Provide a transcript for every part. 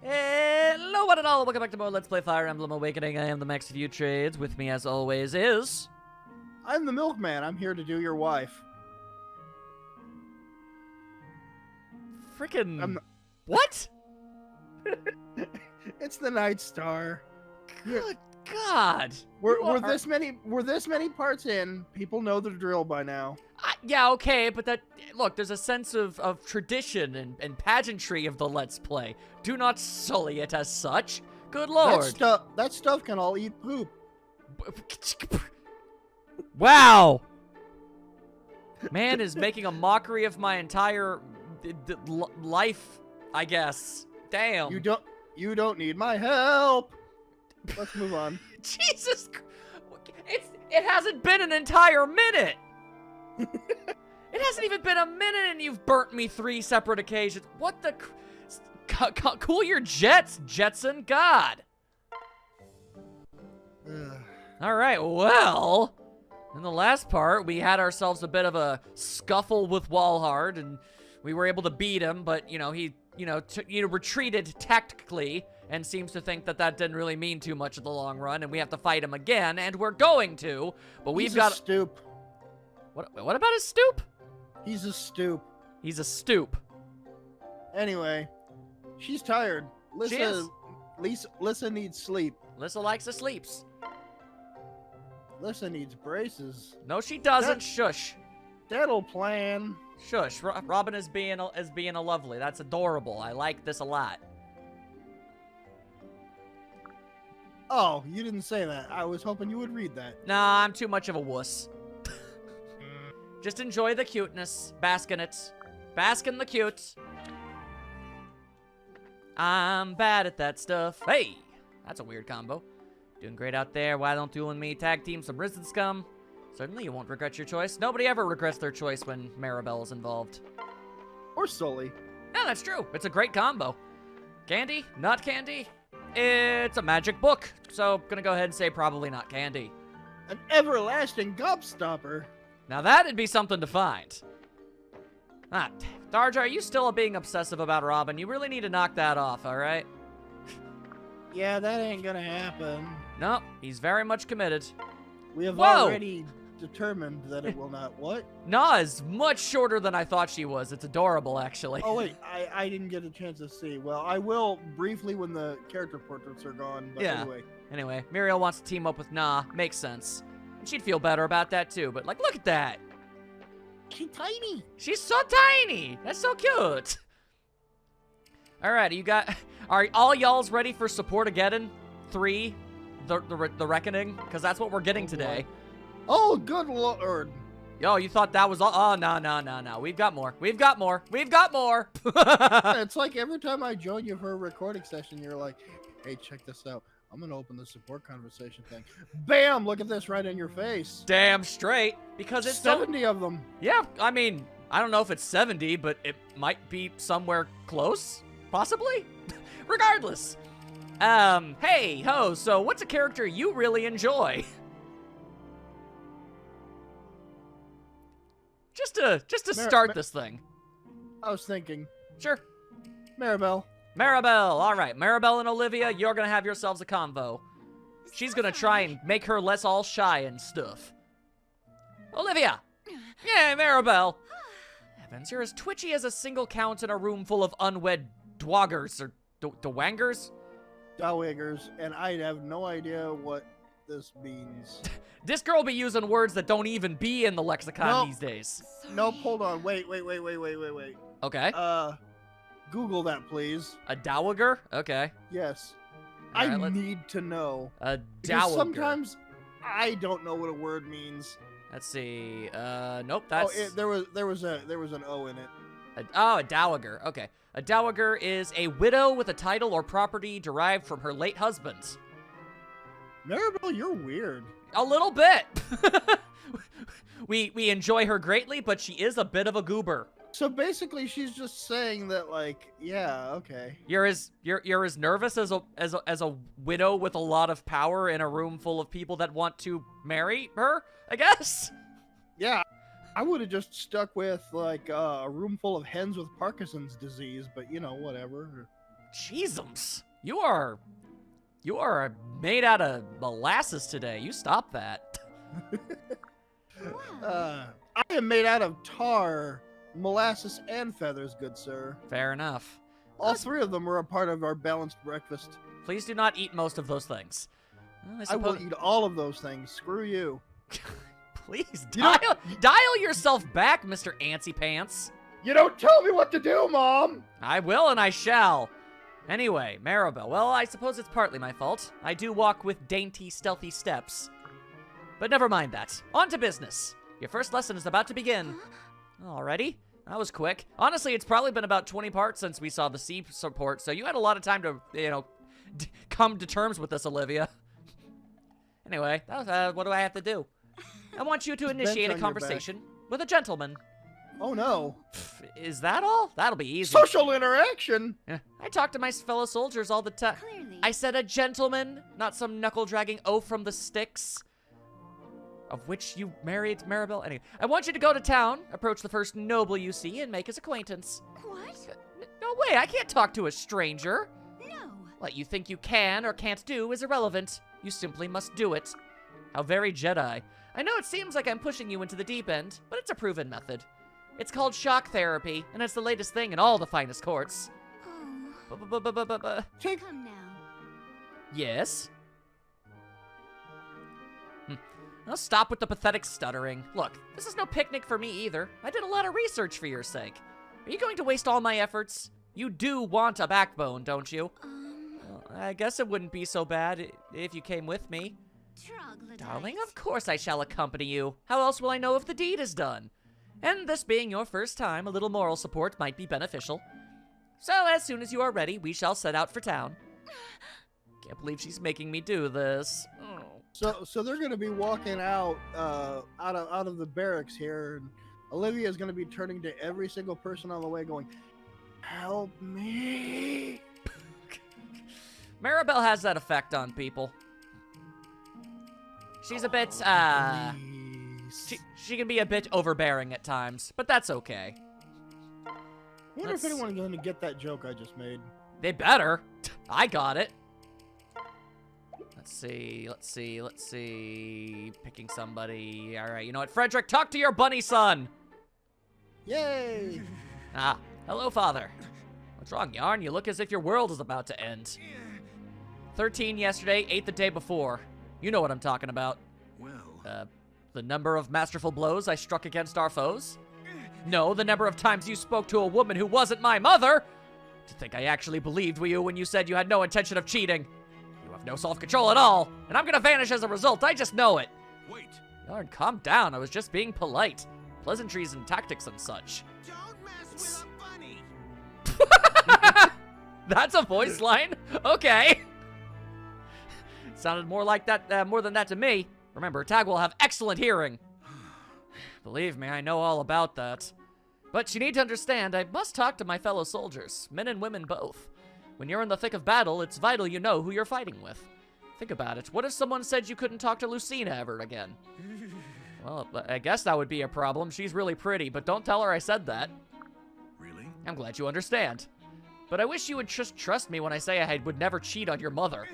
Hello, one and all. Welcome back to more Let's Play Fire Emblem Awakening. I am the Max of You Trades. With me, as always, is... I'm the milkman. I'm here to do your wife. Frickin' what? It's the Night Star. Good God. We're this many parts in. People know the drill by now. Yeah, okay, but look, there's a sense of tradition and pageantry of the Let's Play. Do not sully it as such. Good Lord. That stuff can all eat poop. Wow. Man is making a mockery of my entire life, I guess. Damn. You don't need my help. Let's move on. Jesus, it hasn't been an entire minute. It hasn't even been a minute and you've burnt me 3 separate occasions. What the... Cool your jets, Jetson. God. Alright, well... In the last part, we had ourselves a bit of a scuffle with Walhard, and we were able to beat him, but, he, retreated tactically, and seems to think that didn't really mean too much in the long run, and we have to fight him again, and we're going to, but we've got... He's a stoop. What about his stoop? He's a stoop. He's a stoop. Anyway, she's tired. She is. Lissa needs sleep. Lissa likes to sleeps. Lissa needs braces. No, she doesn't. Shush. That'll plan. Shush. Robin is being a lovely. That's adorable. I like this a lot. Oh, you didn't say that. I was hoping you would read that. Nah, I'm too much of a wuss. Just enjoy the cuteness. Bask in it. Bask in the cute. I'm bad at that stuff. Hey! That's a weird combo. Doing great out there. Why don't you and me tag team some Risen Scum? Certainly you won't regret your choice. Nobody ever regrets their choice when Maribel is involved. Or Sully. Yeah, that's true. It's a great combo. Candy? Not candy? It's a magic book. So, gonna go ahead and say probably not candy. An everlasting gobstopper. Now that'd be something to find. Darja, are you still being obsessive about Robin? You really need to knock that off, alright? Yeah, that ain't gonna happen. No, he's very much committed. We have already determined that it will not. What? Nah is much shorter than I thought she was. It's adorable, actually. Oh, wait. I didn't get a chance to see. Well, I will briefly when the character portraits are gone. But yeah. Anyway, Muriel wants to team up with Nah. Makes sense. And she'd feel better about that, too. But, look at that. She's tiny. She's so tiny. That's so cute. Alright, are all y'all's ready for Support-ageddon 3? The Reckoning? Because that's what we're getting today. Oh, good lord. Yo, you thought that was all? Oh, no. We've got more. We've got more. It's like every time I join you for a recording session, you're like, hey, check this out. I'm going to open the support conversation thing. Bam! Look at this right in your face. Damn straight. Because it's 70 of them. Yeah, I mean, I don't know if it's 70, but it might be somewhere close. Possibly? Regardless. Hey, ho, so what's a character you really enjoy? Just to start this thing. I was thinking. Sure. Maribel. All right. Maribel and Olivia, you're gonna have yourselves a convo. She's gonna try and make her less all shy and stuff. Olivia! Yeah, Maribel! Heavens, you're as twitchy as a single count in a room full of unwed dwoggers, or dwangers? Dowwiggers, and I have no idea what this means. This girl be using words that don't even be in the lexicon these days. Nope, hold on. Wait. Okay. Google that, please. A dowager? Okay. Yes. All right, I need to know. A because dowager. sometimes I don't know what a word means. Let's see. Nope, that's... Oh, there was an O in it. A dowager. Okay. A dowager is a widow with a title or property derived from her late husband. Maribel, you're weird. A little bit. we enjoy her greatly, but she is a bit of a goober. So basically, she's just saying that, like, yeah, okay. You're as nervous as a widow with a lot of power in a room full of people that want to marry her, I guess. Yeah, I would have just stuck with, like, a room full of hens with Parkinson's disease, but, you know, whatever. Jeezums. You are made out of molasses today. You stop that. I am made out of tar, molasses, and feathers, good sir. Fair enough. All three of them are a part of our balanced breakfast. Please do not eat most of those things. Well, I will eat all of those things. Screw you. Please, dial yourself back, Mr. Antsy Pants. You don't tell me what to do, Mom! I will and I shall. Anyway, Maribel, well, I suppose it's partly my fault. I do walk with dainty, stealthy steps. But never mind that. On to business. Your first lesson is about to begin. Alrighty. That was quick. Honestly, it's probably been about 20 parts since we saw the sea support, so you had a lot of time to, come to terms with this, Olivia. Anyway, that was, what do I have to do? I want you to initiate a conversation with a gentleman. Oh, no. Is that all? That'll be easy. Social interaction? I talk to my fellow soldiers all the time. Clearly. I said a gentleman, not some knuckle-dragging oaf from the sticks. Of which you married Maribel. Anyway, I want you to go to town, approach the first noble you see, and make his acquaintance. What? No way, I can't talk to a stranger. No. What you think you can or can't do is irrelevant. You simply must do it. How very Jedi. I know it seems like I'm pushing you into the deep end, but it's a proven method. It's called shock therapy, and it's the latest thing in all the finest courts. Oh. Come now. Yes? Now stop with the pathetic stuttering. Look, this is no picnic for me either. I did a lot of research for your sake. Are you going to waste all my efforts? You do want a backbone, don't you? Well, I guess it wouldn't be so bad if you came with me. Troglodyte. Darling, of course I shall accompany you. How else will I know if the deed is done? And this being your first time, a little moral support might be beneficial. So as soon as you are ready, we shall set out for town. Can't believe she's making me do this. Oh. So they're going to be walking out out of the barracks here, and Olivia is going to be turning to every single person on the way going, "Help me." Maribel has that effect on people. She's a bit, Please. she can be a bit overbearing at times, but that's okay. I wonder if anyone's going to get that joke I just made. They better. I got it. Let's see. Picking somebody. All right, you know what? Frederick, talk to your bunny son. Yay! Ah, hello, father. What's wrong, Yarn? You look as if your world is about to end. 13 yesterday, 8 the day before. You know what I'm talking about. Well, The number of masterful blows I struck against our foes? No, the number of times you spoke to a woman who wasn't my mother! To think I actually believed you when you said you had no intention of cheating. You have no self-control at all, and I'm gonna vanish as a result, I just know it. wait. Yarn, calm down, I was just being polite. Pleasantries and tactics and such. Don't mess with a bunny. That's a voice line? Okay. Sounded more like that, more than that to me. Remember, Tag will have excellent hearing. Believe me, I know all about that. But you need to understand, I must talk to my fellow soldiers, men and women both. When you're in the thick of battle, it's vital you know who you're fighting with. Think about it. What if someone said you couldn't talk to Lucina ever again? Well, I guess that would be a problem. She's really pretty, but don't tell her I said that. Really? I'm glad you understand. But I wish you would just trust me when I say I would never cheat on your mother.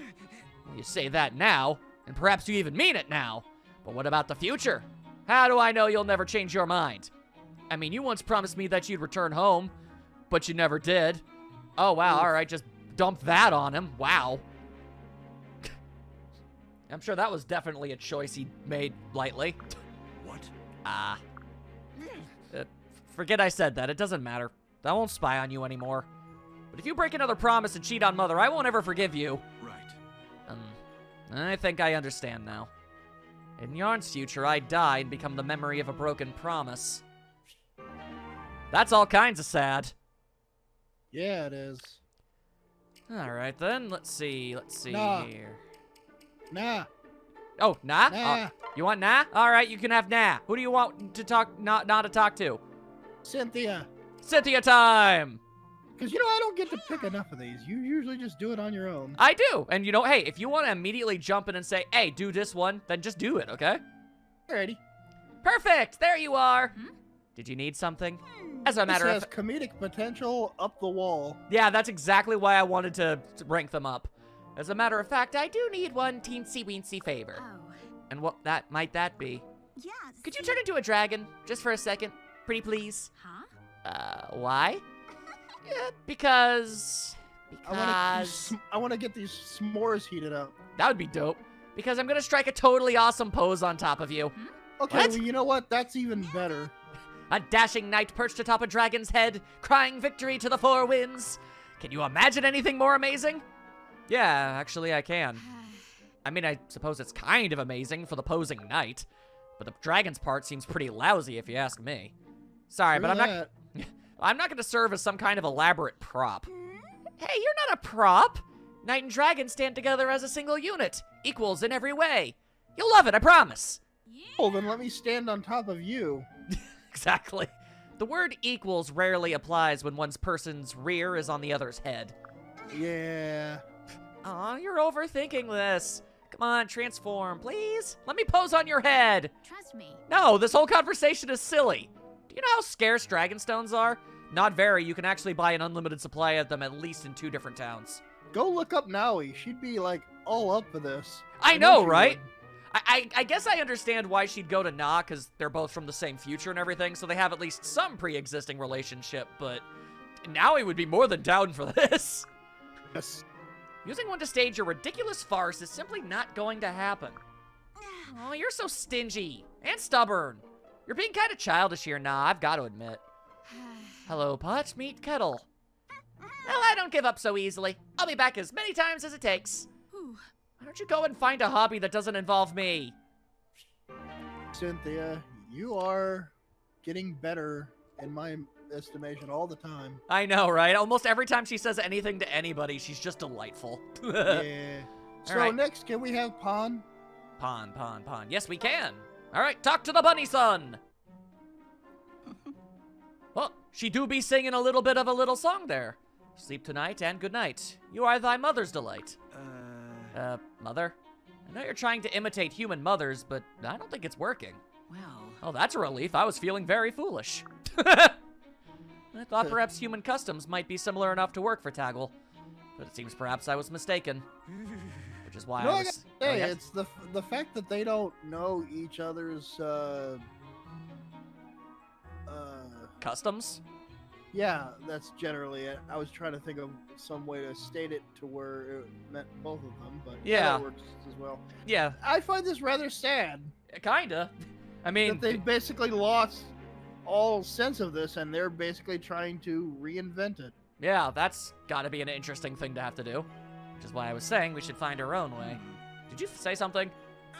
Well, you say that now, and perhaps you even mean it now. But what about the future? How do I know you'll never change your mind? I mean, you once promised me that you'd return home, but you never did. Oh, wow, all right, just dump that on him. Wow. I'm sure that was definitely a choice he made lightly. What? Forget I said that. It doesn't matter. I won't spy on you anymore. But if you break another promise and cheat on Mother, I won't ever forgive you. Right. I think I understand now. In Yarn's future, I die and become the memory of a broken promise. That's all kinds of sad. Yeah, it is. All right, then. Let's see Nah. here. Nah. Oh, nah? Nah. You want nah? All right, you can have nah. Who do you want to talk, not to talk to? Cynthia. Cynthia time! Because, I don't get to pick enough of these. You usually just do it on your own. I do. And hey, if you want to immediately jump in and say, hey, do this one, then just do it, okay? Alrighty. Perfect! There you are! Did you need something? As a This matter has of... comedic potential up the wall. Yeah, that's exactly why I wanted to rank them up. As a matter of fact, I do need one teensy-weensy favor. Oh. And what might that be? Yes. Could you turn into a dragon, just for a second? Pretty please? Huh? Why? Yeah, because... I want to get these s'mores heated up. That would be dope. Because I'm gonna strike a totally awesome pose on top of you. Okay, What? well, you know what? That's even better. A dashing knight perched atop a dragon's head, crying victory to the four winds. Can you imagine anything more amazing? Yeah, actually I can. I mean, I suppose it's kind of amazing for the posing knight, but the dragon's part seems pretty lousy if you ask me. Sorry, but I'm not gonna serve as some kind of elaborate prop. Hey, you're not a prop! Knight and dragon stand together as a single unit, equals in every way. You'll love it, I promise. Well, then let me stand on top of you. Exactly. The word equals rarely applies when one's person's rear is on the other's head. Yeah. Aw, you're overthinking this. Come on, transform, please. Let me pose on your head. Trust me. No, this whole conversation is silly. Do you know how scarce dragonstones are? Not very. You can actually buy an unlimited supply of them at least in 2 different towns. Go look up Naui. She'd be, like, all up for this. I know, she right? would. I guess I understand why she'd go to Na, because they're both from the same future and everything, so they have at least some pre-existing relationship, but Naui would be more than down for this. Yes. Using one to stage a ridiculous farce is simply not going to happen. Oh, you're so stingy and stubborn. You're being kind of childish here, Na, I've got to admit. Hello, pot, meet kettle. Well, I don't give up so easily. I'll be back as many times as it takes. Whew. Why don't you go and find a hobby that doesn't involve me? Cynthia, you are getting better in my estimation all the time. I know, right? Almost every time she says anything to anybody, she's just delightful. Yeah. So right. next, can we have Pon? Pon. Yes, we can. All right, talk to the bunny son. Well, she do be singing a little bit of a little song there. Sleep tonight and good night. You are thy mother's delight. Mother? I know you're trying to imitate human mothers, but I don't think it's working. Well. Oh, that's a relief. I was feeling very foolish. I thought perhaps human customs might be similar enough to work for Taggle, but it seems perhaps I was mistaken. Which is why No, I I was... gotta Oh, say, yes? it's the fact that they don't know each other's, Customs? yeah, that's generally it. I was trying to think of some way to state it to where it meant both of them, but Yeah. that works as well. Yeah, I find this rather sad kinda. I mean... that they've basically lost all sense of this, and they're basically trying to reinvent it. Yeah, that's gotta be an interesting thing to have to do. Which is why I was saying we should find our own way. Did you say something?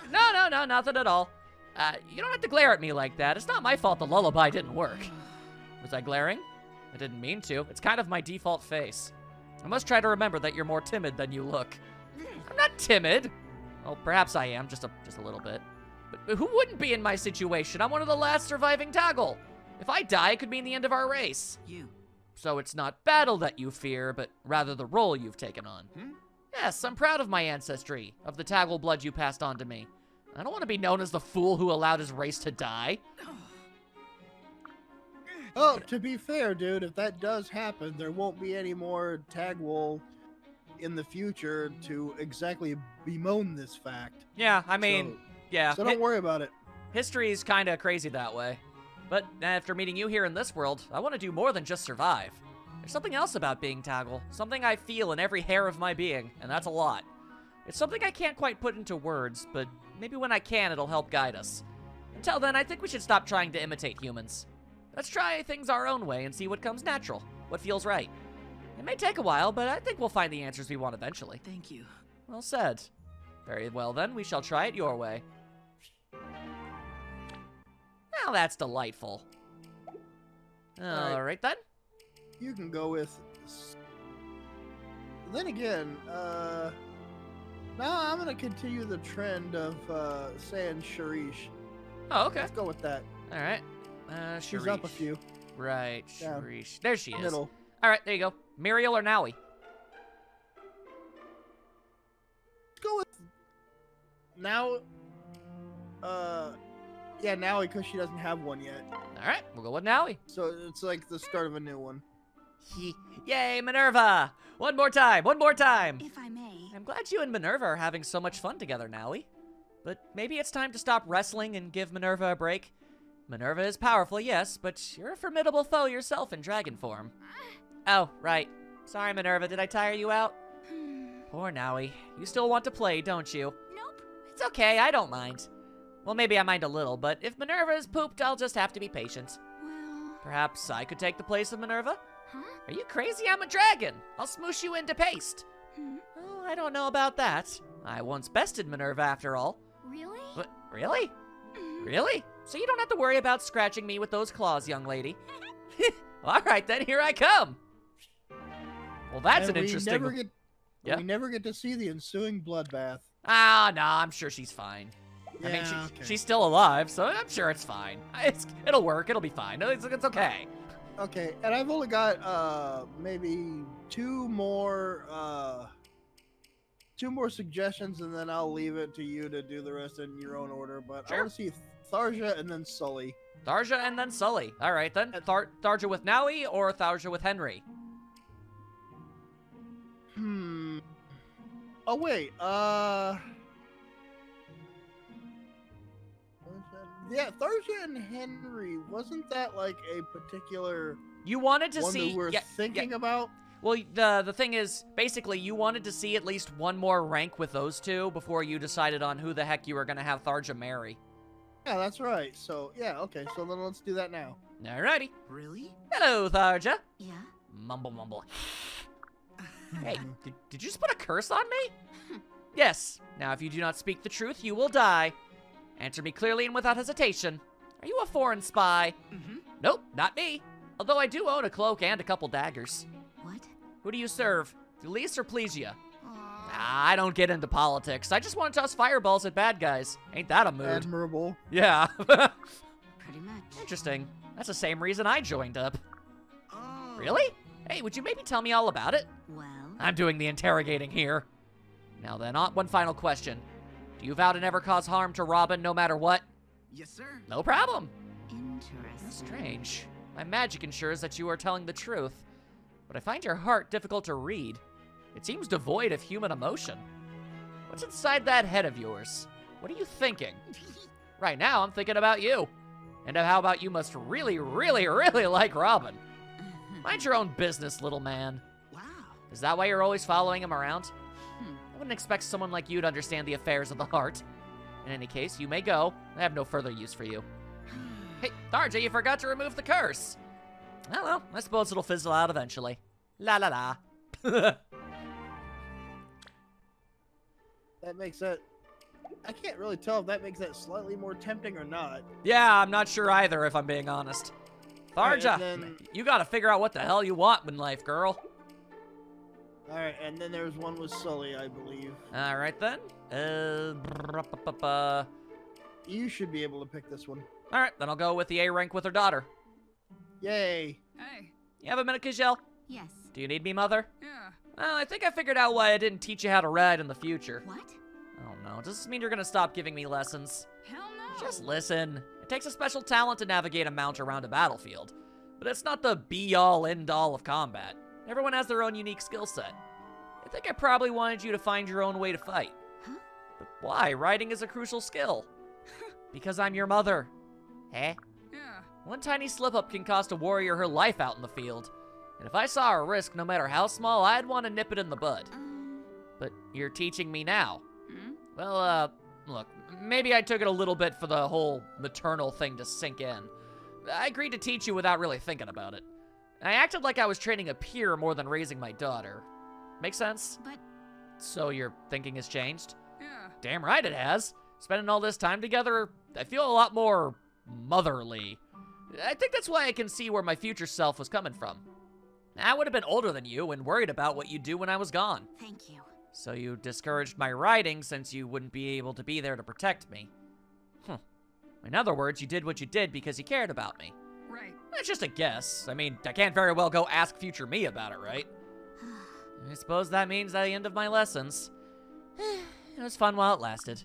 No, nothing at all. You don't have to glare at me like that. It's not my fault the lullaby didn't work. Was I glaring? I didn't mean to. It's kind of my default face. I must try to remember that you're more timid than you look. I'm not timid. Well, perhaps I am, just a little bit. But who wouldn't be in my situation? I'm one of the last surviving Toggle. If I die, it could mean the end of our race. You. So it's not battle that you fear, but rather the role you've taken on. Yes, I'm proud of my ancestry, of the Taggle blood you passed on to me. I don't want to be known as the fool who allowed his race to die. Oh, to be fair, dude, if that does happen, there won't be any more Tagwool in the future to exactly bemoan this fact. Yeah, I mean, yeah. So don't worry about it. History's kind of crazy that way. But after meeting you here in this world, I want to do more than just survive. There's something else about being Taggle, something I feel in every hair of my being, and that's a lot. It's something I can't quite put into words, but maybe when I can, it'll help guide us. Until then, I think we should stop trying to imitate humans. Let's try things our own way and see what comes natural, what feels right. It may take a while, but I think we'll find the answers we want eventually. Thank you. Well said. Very well then, we shall try it your way. Well, that's delightful. Alright then. You can go with... Then again, now I'm going to continue the trend of saying Sharish. Oh, okay. Let's go with that. Alright. She's up a few. Right, Down. Sharish. There she is. Middle. Alright, there you go. Muriel or Naui? Let's go with... Now, Yeah, now because she doesn't have one yet. All right, we'll go with Nowie. So it's like the start of a new one. Yay, Minerva! One more time, one more time! If I may. I'm glad you and Minerva are having so much fun together, Nowie. But maybe it's time to stop wrestling and give Minerva a break. Minerva is powerful, yes, but you're a formidable foe yourself in dragon form. Oh, right. Sorry, Minerva, did I tire you out? Poor Nowie. You still want to play, don't you? Nope. It's okay, I don't mind. Well, maybe I mind a little, but if Minerva is pooped, I'll just have to be patient. Well. Perhaps I could take the place of Minerva? Huh? Are you crazy? I'm a dragon. I'll smoosh you into paste. Oh, I don't know about that. I once bested Minerva after all. Really? What? Really? Really? So you don't have to worry about scratching me with those claws, young lady. All right, then, here I come. Well, that's And an interesting... Yeah? We never get to see the ensuing bloodbath. Ah, no, I'm sure she's fine. I mean, Yeah, she's still alive, so I'm sure it's fine. It'll work. It'll be fine. It's okay. Okay, and I've only got maybe two more suggestions, and then I'll leave it to you to do the rest in your own order. But I Sure. want to see Tharja and then Sully. Tharja and then Sully. All right, then. Tharja with Nowie or Tharja with Henry? Oh wait, yeah, Tharja and Henry, wasn't that like a particular You wanted to one see... that we're thinking about? Well, the thing is, basically, you wanted to see at least one more rank with those two before you decided on who the heck you were going to have Tharja marry. Yeah, that's right. So, yeah, okay, so then let's do that now. Alrighty. Really? Hello, Tharja. Yeah. Mumble, mumble. Hey, did you just put a curse on me? Yes. Now, if you do not speak the truth, you will die. Answer me clearly and without hesitation. Are you a foreign spy? Nope, not me. Although I do own a cloak and a couple daggers. What? Who do you serve? Felice or Plesia? Aw. I don't get into politics. I just want to toss fireballs at bad guys. Ain't that a mood? Admirable. Yeah. Pretty much. Interesting. That's the same reason I joined up. Oh. Really? Hey, would you maybe tell me all about it? Well. I'm doing the interrogating here. Now then, one final question. Do you vow to never cause harm to Robin no matter what? Yes, sir. No problem. Interesting. Strange. My magic ensures that you are telling the truth, but I find your heart difficult to read. It seems devoid of human emotion. What's inside that head of yours? What are you thinking? Right now, I'm thinking about you. And of how about you must really, really, really like Robin. Mind your own business, little man. Wow. Is that why you're always following him around? I wouldn't expect someone like you to understand the affairs of the heart. In any case, you may go. I have no further use for you. Hey, Tharja, you forgot to remove the curse. Oh, well, I suppose it'll fizzle out eventually. La la la. That makes that... I can't really tell if that makes that slightly more tempting or not. Yeah, I'm not sure either, if I'm being honest. Alright, Tharja, and then- you gotta figure out what the hell you want in life, girl. Alright, and then there's one with Sully, I believe. Alright then. You should be able to pick this one. Alright, then I'll go with the A rank with her daughter. Yay. Hey. You have a minute, Kajel? Yes. Do you need me, mother? Yeah. Well, I think I figured out why I didn't teach you how to ride in the future. What? Oh no, does this mean you're gonna stop giving me lessons? Hell no. Just listen. It takes a special talent to navigate a mount around a battlefield, but it's not the be-all, end-all of combat. Everyone has their own unique skill set. I think I probably wanted you to find your own way to fight. Huh? But why? Riding is a crucial skill. Because I'm your mother. Eh? Yeah. One tiny slip-up can cost a warrior her life out in the field. And if I saw a risk, no matter how small, I'd want to nip it in the bud. But you're teaching me now. Hmm? Well, look, maybe I took it a little bit for the whole maternal thing to sink in. I agreed to teach you without really thinking about it. I acted like I was training a peer more than raising my daughter. Make sense? But. So your thinking has changed? Yeah. Damn right it has. Spending all this time together, I feel a lot more motherly. I think that's why I can see where my future self was coming from. I would have been older than you and worried about what you'd do when I was gone. Thank you. So you discouraged my riding since you wouldn't be able to be there to protect me. In other words, you did what you did because you cared about me. Right. That's just a guess. I mean, I can't very well go ask future me about it, right? I suppose that means the end of my lessons. It was fun while it lasted.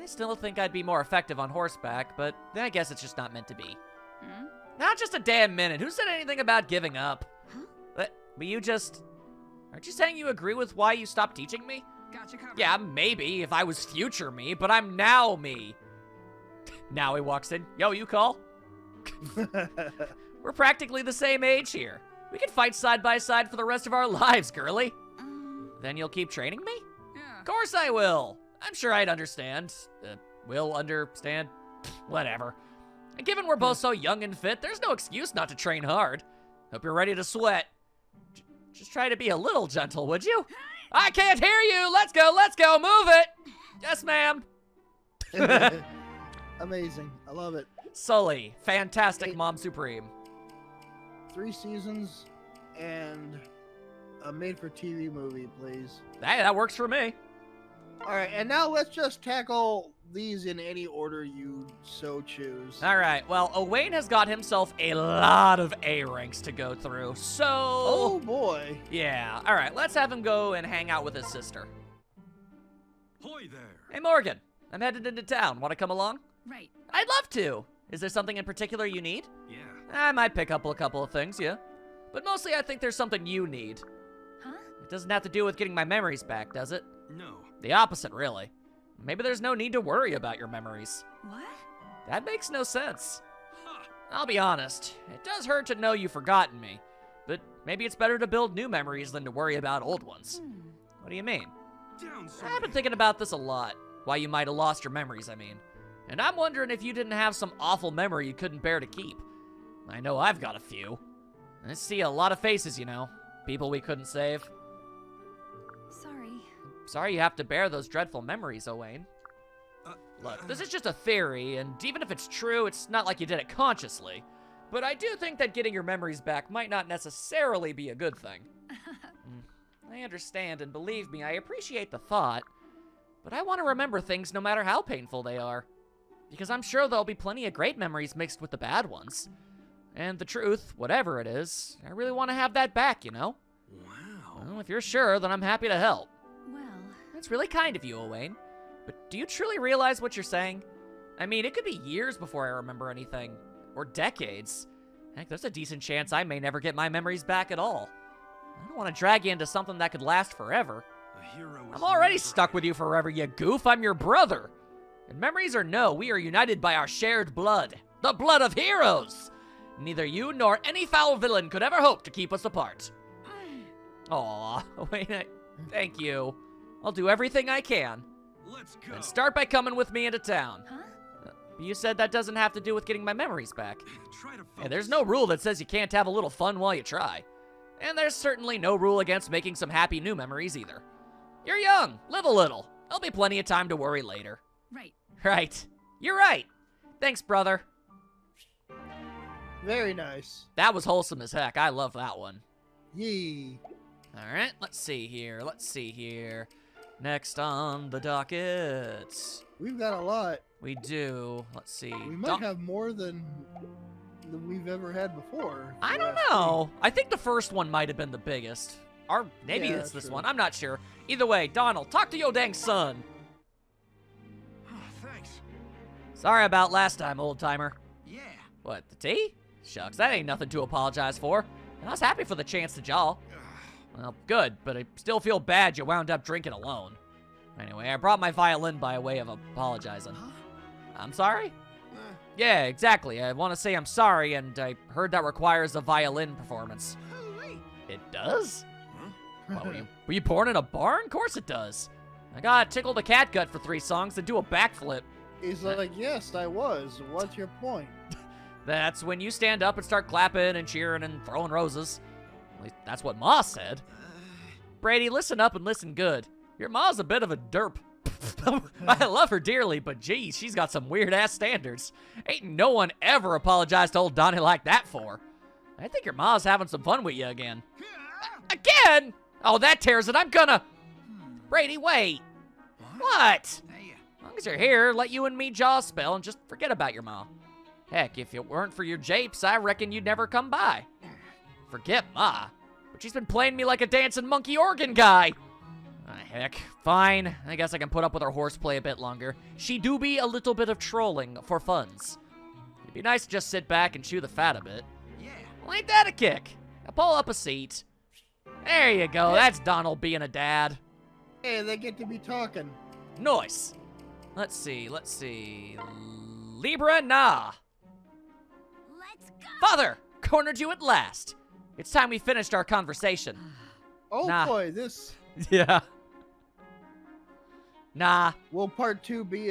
I still think I'd be more effective on horseback, but I guess it's just not meant to be. Hmm? Not just a damn minute. Who said anything about giving up? Huh? But you just... Aren't you saying you agree with why you stopped teaching me? Gotcha covered. Yeah, maybe, if I was future me, but I'm now me. Now he walks in. Yo, you call? We're practically the same age here. We can fight side by side for the rest of our lives, girly. Then you'll keep training me? Yeah. Of course I will. I'm sure I'd understand. Will understand? Whatever. And given we're both so young and fit, there's no excuse not to train hard. Hope you're ready to sweat. Just try to be a little gentle, would you? I can't hear you! Let's go, move it! Yes, ma'am. Amazing. I love it. Sully, fantastic Hey. mom supreme. 3 seasons and a made-for-TV movie, please. Hey, that works for me. All right, and now let's just tackle these in any order you so choose. All right, well, Owain has got himself a lot of A ranks to go through, so... Oh boy. Yeah, all right, let's have him go and hang out with his sister. Hoy there. Hey, Morgan, I'm headed into town. Want to come along? Right. I'd love to. Is there something in particular you need? Yeah. I might pick up a couple of things, yeah. But mostly I think there's something you need. Huh? It doesn't have to do with getting my memories back, does it? No. The opposite, really. Maybe there's no need to worry about your memories. What? That makes no sense. Ha. I'll be honest, it does hurt to know you've forgotten me. But maybe it's better to build new memories than to worry about old ones. What do you mean? Down, I've been thinking about this a lot. Why you might have lost your memories, I mean. And I'm wondering if you didn't have some awful memory you couldn't bear to keep. I know I've got a few. I see a lot of faces, you know. People we couldn't save. Sorry. Sorry you have to bear those dreadful memories, Owain. Uh, Look, this is just a theory, and even if it's true, it's not like you did it consciously. But I do think that getting your memories back might not necessarily be a good thing. I understand, and believe me, I appreciate the thought. But I want to remember things no matter how painful they are. Because I'm sure there'll be plenty of great memories mixed with the bad ones. And the truth, whatever it is, I really want to have that back, you know? Wow. Well, if you're sure, then I'm happy to help. Well, That's really kind of you, Owain. But do you truly realize what you're saying? I mean, it could be years before I remember anything. Or decades. Heck, there's a decent chance I may never get my memories back at all. I don't want to drag you into something that could last forever. A hero is I'm already never- stuck with you forever, you goof. I'm your brother. And memories or no, we are united by our shared blood. The blood of heroes! Neither you nor any foul villain could ever hope to keep us apart. Aw, Wayne, thank you. I'll do everything I can. Let's go. And start by coming with me into town. huh? But you said that doesn't have to do with getting my memories back. Try to focus. And there's no rule that says you can't have a little fun while you try. And there's certainly no rule against making some happy new memories either. You're young, live a little. There'll be plenty of time to worry later. Right. Right. You're right. Thanks, brother. Very nice. That was wholesome as heck. I love that one. Yee. All right, let's see here. Next on the docket. We've got a lot. We do. Let's see. We might have more than we've ever had before. I don't know. I think the first one might have been the biggest. Or maybe Yeah, it's this true. one. I'm not sure. Either way, Donald, talk to your dang son. Thanks. Sorry about last time, old timer. Yeah. What, the tea? Shucks, that ain't nothing to apologize for. I was happy for the chance to jaw. Well, good, but I still feel bad you wound up drinking alone. Anyway, I brought my violin by way of apologizing. Huh? I'm sorry? Uh, Yeah, exactly. I want to say I'm sorry, and I heard that requires a violin performance. wait. It does? Huh? What, were you born in a barn? Of course it does. I got tickle the cat gut for 3 songs and do a backflip. He's like, yes, I was. What's your point? That's when you stand up and start clapping and cheering and throwing roses. At least that's what Ma said. Brady, listen up and listen good. Your Ma's a bit of a derp. I love her dearly, but geez, she's got some weird-ass standards. Ain't no one ever apologized to old Donnie like that for. I think your Ma's having some fun with you again. Again? Oh, that tears it. I'm gonna... Brady, wait. What? Hey, As long as you're here, let you and me jaw a spell and just forget about your Ma. Heck, if it weren't for your japes, I reckon you'd never come by. Forget Ma. But she's been playing me like a dancing monkey organ guy. Ah, heck. Fine. I guess I can put up with her horseplay a bit longer. She do be a little bit of trolling for funs. It'd be nice to just sit back and chew the fat a bit. Yeah. Well, ain't that a kick? Now pull up a seat. There you go. That's Donald being a dad. Hey, they get to be talking. Nice. Let's see. Libra, nah. Let's go. Father, cornered you at last. It's time we finished our conversation. Oh Nah. boy, this. Yeah. Nah. Will part 2 be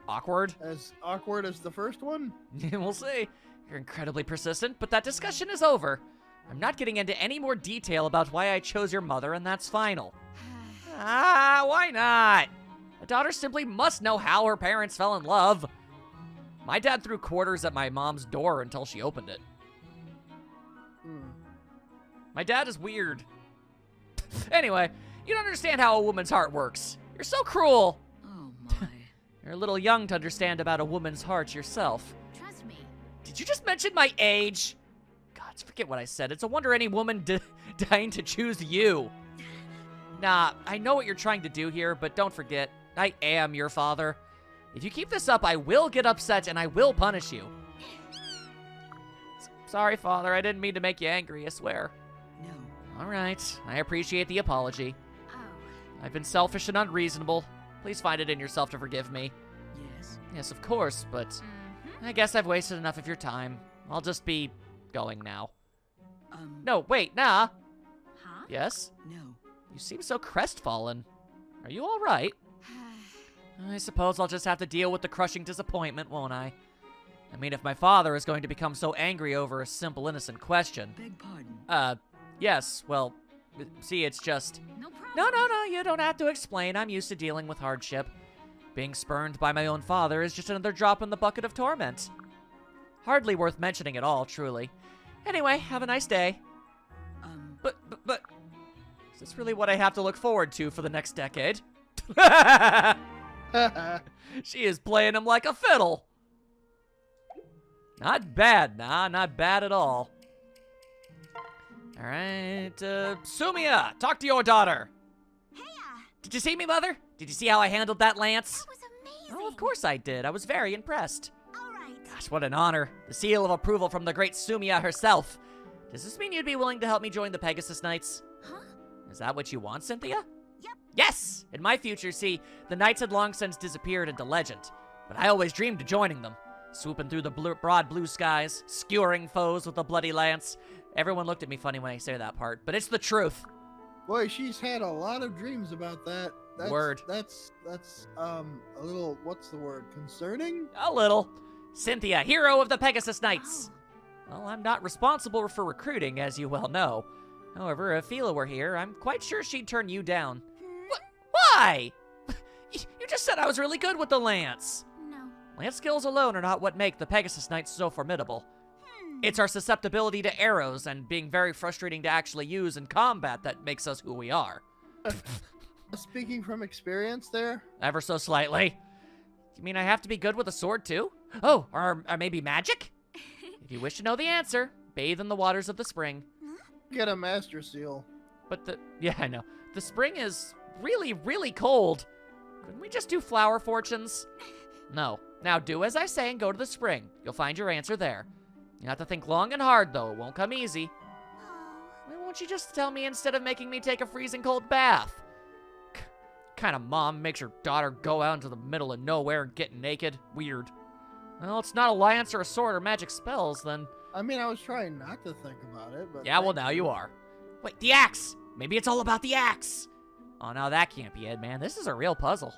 Awkward. as awkward as the first one? We'll see. You're incredibly persistent, but that discussion is over. I'm not getting into any more detail about why I chose your mother, and that's final. Why not? A daughter simply must know how her parents fell in love. My dad threw quarters at my mom's door until she opened it. My dad is weird. Anyway, you don't understand how a woman's heart works. You're so cruel. Oh my. You're a little young to understand about a woman's heart yourself. Trust me. Did you just mention my age? Gods, forget what I said. It's a wonder any woman dying to choose you. Nah, I know what you're trying to do here, but don't forget, I am your father. If you keep this up, I will get upset and I will punish you. Sorry, Father, I didn't mean to make you angry, I swear. No. All right, I appreciate the apology. Oh. I've been selfish and unreasonable. Please find it in yourself to forgive me. Yes. Yes, of course, but I guess I've wasted enough of your time. I'll just be going now. No, wait, nah. Huh? Yes? No. You seem so crestfallen. Are you all right? I suppose I'll just have to deal with the crushing disappointment, won't I? I mean, if my father is going to become so angry over a simple, innocent question. Beg pardon. Yes, well, see, it's just... No problem. No, you don't have to explain. I'm used to dealing with hardship. Being spurned by my own father is just another drop in the bucket of torment. Hardly worth mentioning at all, truly. Anyway, have a nice day. But... Is this really what I have to look forward to for the next decade? She is playing him like a fiddle. Not bad, nah, not bad at all. All right, Sumia, talk to your daughter. Hey, Did you see me, Mother? Did you see how I handled that lance? that was amazing. Oh, of course I did. I was very impressed. All right. Gosh, what an honor. The seal of approval from the great Sumia herself. Does this mean you'd be willing to help me join the Pegasus Knights? Huh? Is that what you want, Cynthia? Yep. Yes! In my future, see, the Knights had long since disappeared into legend, but I always dreamed of joining them. Swooping through the broad blue skies, skewering foes with a bloody lance. Everyone looked at me funny when I say that part, but it's the truth. Boy, she's had a lot of dreams about that. Word. That's a little, what's the word? Concerning? A little. Cynthia, hero of the Pegasus Knights. Well, I'm not responsible for recruiting, as you well know. However, if Phila were here, I'm quite sure she'd turn you down. What? Why? You just said I was really good with the lance. No. Lance skills alone are not what make the Pegasus Knights so formidable. It's our susceptibility to arrows and being very frustrating to actually use in combat that makes us who we are. Speaking from experience there? Ever so slightly. You mean I have to be good with a sword too? Oh, or maybe magic? If you wish to know the answer, bathe in the waters of the spring. Get a master seal. But yeah, I know. The spring is really, really cold. Couldn't we just do flower fortunes? No. Now do as I say and go to the spring. You'll find your answer there. You have to think long and hard, though. It won't come easy. Why won't you just tell me instead of making me take a freezing cold bath? Kind of mom makes her daughter go out into the middle of nowhere and get naked? Weird. Well, it's not a lance or a sword or magic spells, then... I mean, I was trying not to think about it, but... Yeah, well, now you are. Wait, the axe! Maybe it's all about the axe! Oh, now that can't be it, man. This is a real puzzle.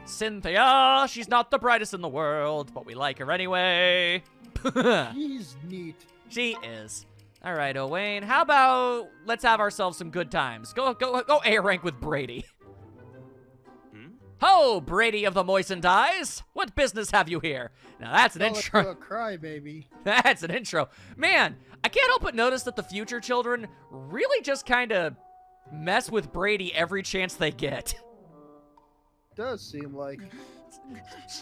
Cynthia, she's not the brightest in the world, but we like her anyway. She's neat. She is. All right, Owain, how about let's have ourselves some good times. Go A rank with Brady. Ho, Brady of the moistened eyes. What business have you here? Now that's an intro. A cry, baby. That's an intro. Man, I can't help but notice that the future children really just kind of mess with Brady every chance they get. Does seem like.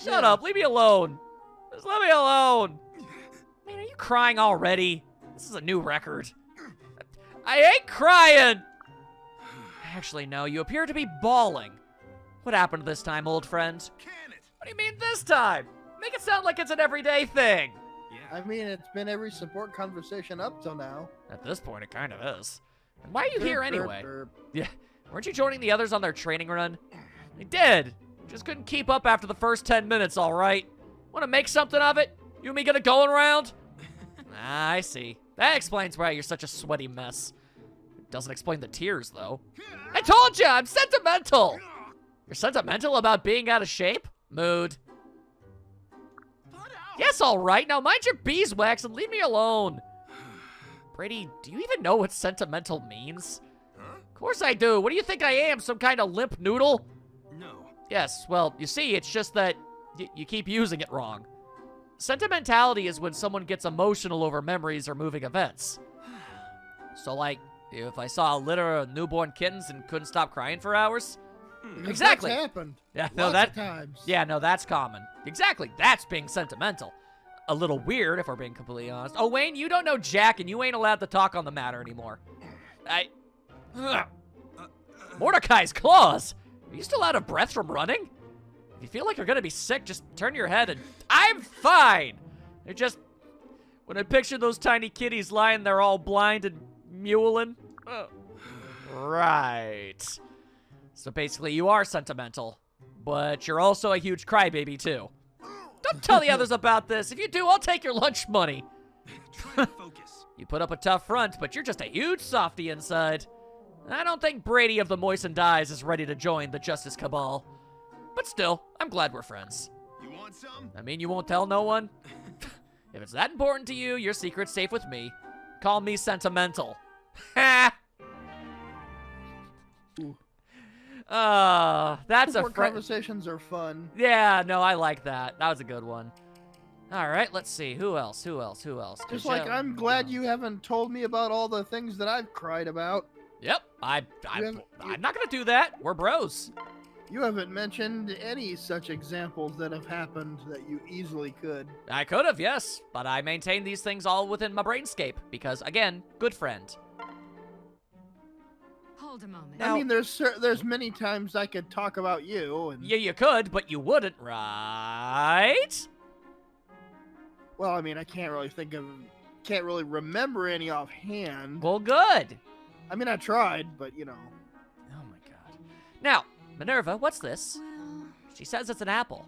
Shut up, leave me alone. Just let me alone. Man, are you crying already? This is a new record. I ain't crying! Actually, no, you appear to be bawling. What happened this time, old friend? Can it? What do you mean this time? Make it sound like it's an everyday thing. Yeah. I mean, it's been every support conversation up till now. At this point, it kind of is. And why are you here Derp, derp, anyway? derp. Yeah, weren't you joining the others on their training run? I did. Just couldn't keep up after the first 10 minutes, all right? Want to make something of it? You and me gonna going around? I see. That explains why you're such a sweaty mess. It doesn't explain the tears, though. I told you, I'm sentimental! You're sentimental about being out of shape? Mood. Yes, all right. Now mind your beeswax and leave me alone. Brady, do you even know what sentimental means? Huh? Of course I do. What do you think I am, some kind of limp noodle? No. Yes, well, you see, it's just that you keep using it wrong. Sentimentality is when someone gets emotional over memories or moving events. So, like, if I saw a litter of newborn kittens and couldn't stop crying for hours? Because Exactly. That's happened. Yeah, no, Lots of that. times. Yeah, no, that's common. Exactly, that's being sentimental. A little weird, if we're being completely honest. Oh, Wayne, you don't know Jack, and you ain't allowed to talk on the matter anymore. Ugh. Mordecai's claws! Are you still out of breath from running? If you feel like you're gonna be sick, just turn your head and... I'm fine! They're just... When I picture those tiny kitties lying there all blind and mewling... Right. So basically, you are sentimental. But you're also a huge crybaby, too. Don't tell the others about this. If you do, I'll take your lunch money. Try to focus. You put up a tough front, but you're just a huge softy inside. I don't think Brady of the Moistened Eyes is ready to join the Justice Cabal. But still, I'm glad we're friends. You want some? I mean, you won't tell no one? If it's that important to you, your secret's safe with me. Call me sentimental. Ha! Ooh. That's a Support friend. conversations are fun. Yeah, no, I like that. That was a good one. All right, let's see. Who else? Just like I'm glad you haven't told me about all the things that I've cried about. Yep, I'm not gonna do that. We're bros. You haven't mentioned any such examples that have happened that you easily could. I could have, yes, but I maintain these things all within my brainscape because, again, good friend. Hold a moment. Now- I mean, there's many times I could talk about you, and Yeah, you could, but you wouldn't, right? well, I mean, I can't really remember any offhand. Well, good. I mean, I tried, but you know. Oh my god. Now, Minerva, what's this? Well, She says it's an apple.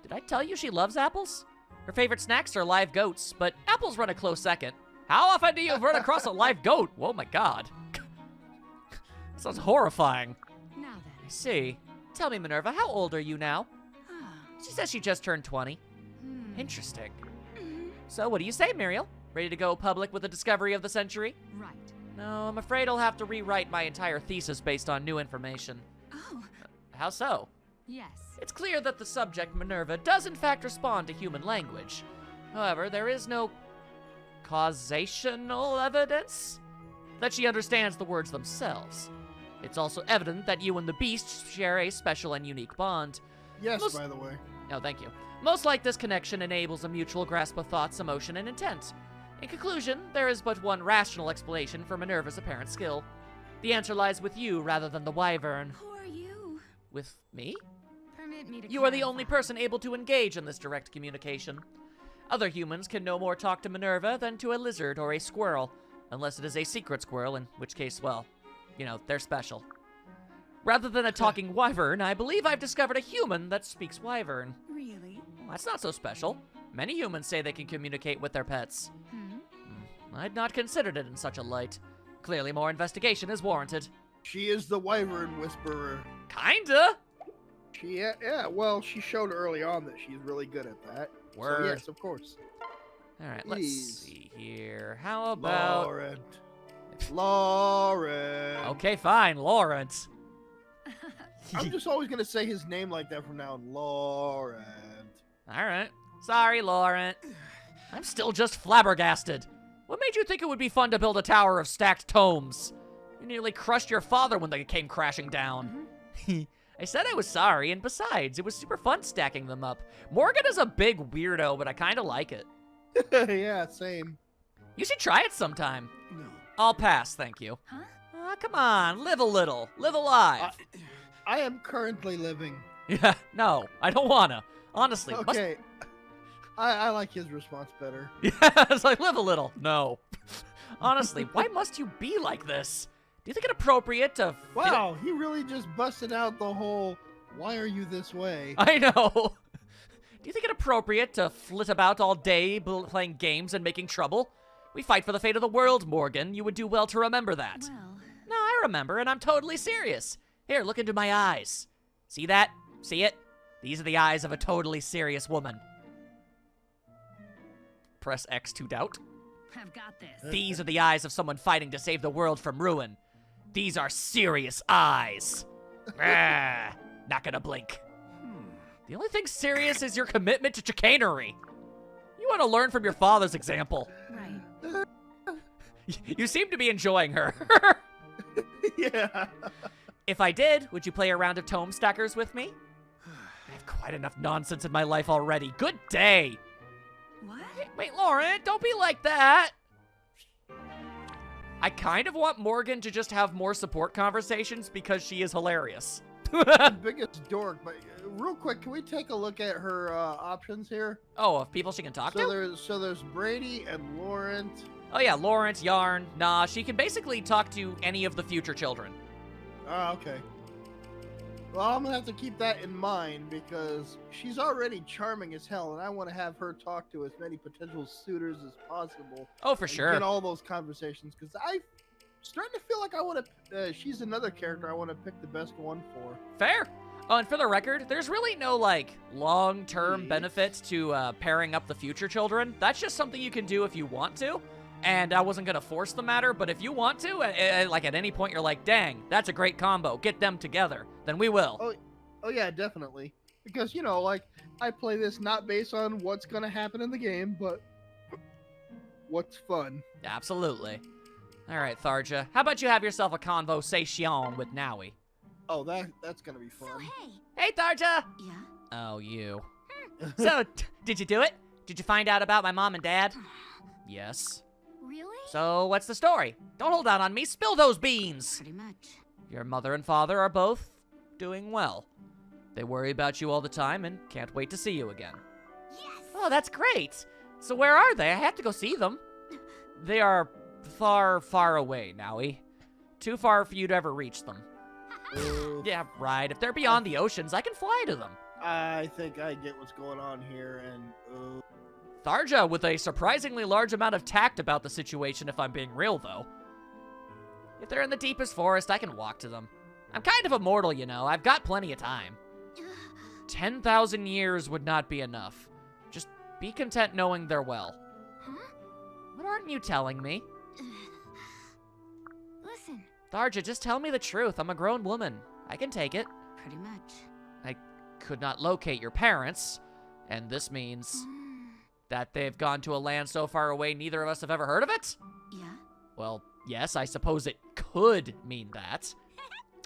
Did I tell you she loves apples? Her favorite snacks are live goats, but apples run a close second. How often do you run across a live goat? Oh my god. Sounds horrifying. now I then. see. Tell me, Minerva, how old are you now? Ah, She says she just turned 20. hmm. Interesting. Mhm. So, what do you say, Muriel? Ready to go public with the discovery of the century? Right. No, I'm afraid I'll have to rewrite my entire thesis based on new information. Oh, How so? yes. It's clear that the subject, Minerva, does in fact respond to human language. However, there is no causational evidence that she understands the words themselves. It's also evident that you and the beast share a special and unique bond. Yes, Most- by the way. Oh, thank you. Most like this connection enables a mutual grasp of thoughts, emotion, and intent. In conclusion, there is but one rational explanation for Minerva's apparent skill. The answer lies with you rather than the wyvern. Who are you? With me? Permit me to You are the only clarify. person able to engage in this direct communication. Other humans can no more talk to Minerva than to a lizard or a squirrel, unless it is a secret squirrel, in which case, well, you know, they're special. Rather than a talking wyvern, I believe I've discovered a human that speaks wyvern. Really? Well, that's not so special. Many humans say they can communicate with their pets. Hmm? I'd not considered it in such a light. Clearly more investigation is warranted. She is the wyvern whisperer. Kinda! Yeah, well, she showed early on that she's really good at that. So Word. yes, of course. Alright, let's Please. see here. How about... Lauren. Okay, fine, Lawrence. I'm just always gonna say his name like that from now on. Lauren. Alright. Sorry, Laurent. I'm still just flabbergasted. What made you think it would be fun to build a tower of stacked tomes? You nearly crushed your father when they came crashing down. I said I was sorry, and besides, it was super fun stacking them up. Morgan is a big weirdo, but I kinda like it. Yeah, same. You should try it sometime. No. I'll pass, thank you. Huh? Come on, live a little. Live alive. I am currently living. Yeah, no, I don't wanna. Honestly. Okay. I like his response better. Yeah, it's like, live a little. No. Honestly, why must you be like this? Do you think it appropriate to... Wow, he really just busted out the whole, why are you this way? I know. Do you think it appropriate to flit about all day playing games and making trouble? We fight for the fate of the world, Morgan. You would do well to remember that. Well, No, I remember, and I'm totally serious. Here, look into my eyes. See that? See it? These are the eyes of a totally serious woman. Press X to doubt. I've got this. These are the eyes of someone fighting to save the world from ruin. These are serious eyes. Not gonna blink. The only thing serious is your commitment to chicanery. You want to learn from your father's example. Right. You seem to be enjoying her. Yeah. If I did, would you play a round of Tome Stackers with me? I have quite enough nonsense in my life already. Good day. What? Wait, Lauren, don't be like that. I kind of want Morgan to just have more support conversations because she is hilarious. Biggest dork, but real quick, can we take a look at her options here? Oh, of people she can talk to? There's Brady and Laurent. Oh yeah, Lawrence, Yarn. Nah, she can basically talk to any of the future children. Oh, okay. Well, I'm gonna have to keep that in mind because she's already charming as hell, and I want to have her talk to as many potential suitors as possible. Oh, for and sure. Get all those conversations because I'm starting to feel like I want to. She's another character I want to pick the best one for. Fair. Oh, and for the record, there's really no, like, long-term benefits to pairing up the future children. That's just something you can do if you want to. And I wasn't going to force the matter, but if you want to, like, at any point you're like, dang, that's a great combo, get them together, then we will. Oh yeah, definitely. Because, you know, like, I play this not based on what's going to happen in the game, but what's fun. Absolutely. All right, Tharja, how about you have yourself a conversation with Nowie? Oh, that's going to be fun. So, hey. Hey, Tharja! Yeah? Oh, you. So, did you do it? Did you find out about my mom and dad? Yes. Really? So, what's the story? Don't hold out on me. Spill those beans. Pretty much. Your mother and father are both doing well. They worry about you all the time and can't wait to see you again. Yes! Oh, that's great. So where are they? I have to go see them. They are far, far away, Nowie. Too far for you to ever reach them. Yeah, right. If they're beyond the oceans, I can fly to them. I think I get what's going on here, and Tharja with a surprisingly large amount of tact about the situation, if I'm being real, though. If they're in the deepest forest, I can walk to them. I'm kind of immortal, you know. I've got plenty of time. 10,000 years would not be enough. Just be content knowing they're well. Huh? What aren't you telling me? Listen. Tharja, just tell me the truth. I'm a grown woman. I can take it. Pretty much. I could not locate your parents, and this means that they've gone to a land so far away neither of us have ever heard of it? Yeah? Well, yes, I suppose it could mean that.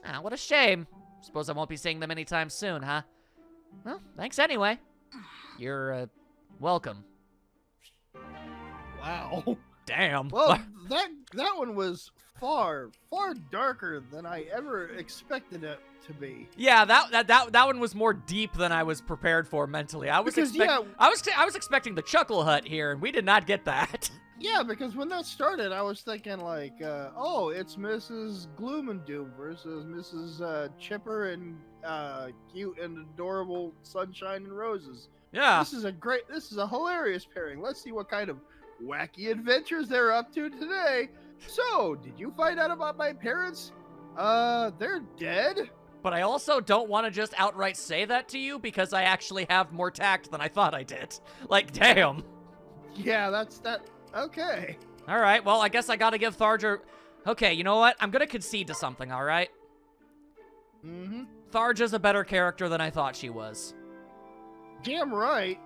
Ah, what a shame. Suppose I won't be seeing them anytime soon, huh? Well, thanks anyway. You're, welcome. wow. Damn. Well, that one was far darker than I ever expected it to be. Yeah, that one was more deep than I was prepared for mentally. I was expecting the Chuckle Hut here, and we did not get that. Yeah, because when that started, I was thinking like, oh, it's Mrs. Gloom and Doom versus Mrs. Chipper and cute and adorable Sunshine and Roses. Yeah. This is a hilarious pairing. Let's see what kind of wacky adventures they're up to today. So, did you find out about my parents? They're dead? But I also don't want to just outright say that to you because I actually have more tact than I thought I did. Like, damn. Yeah, that's that. Okay. All right, well, I guess I gotta give Tharja... Okay, you know what? I'm gonna concede to something, all right? Mm-hmm. Tharja's a better character than I thought she was. Damn right.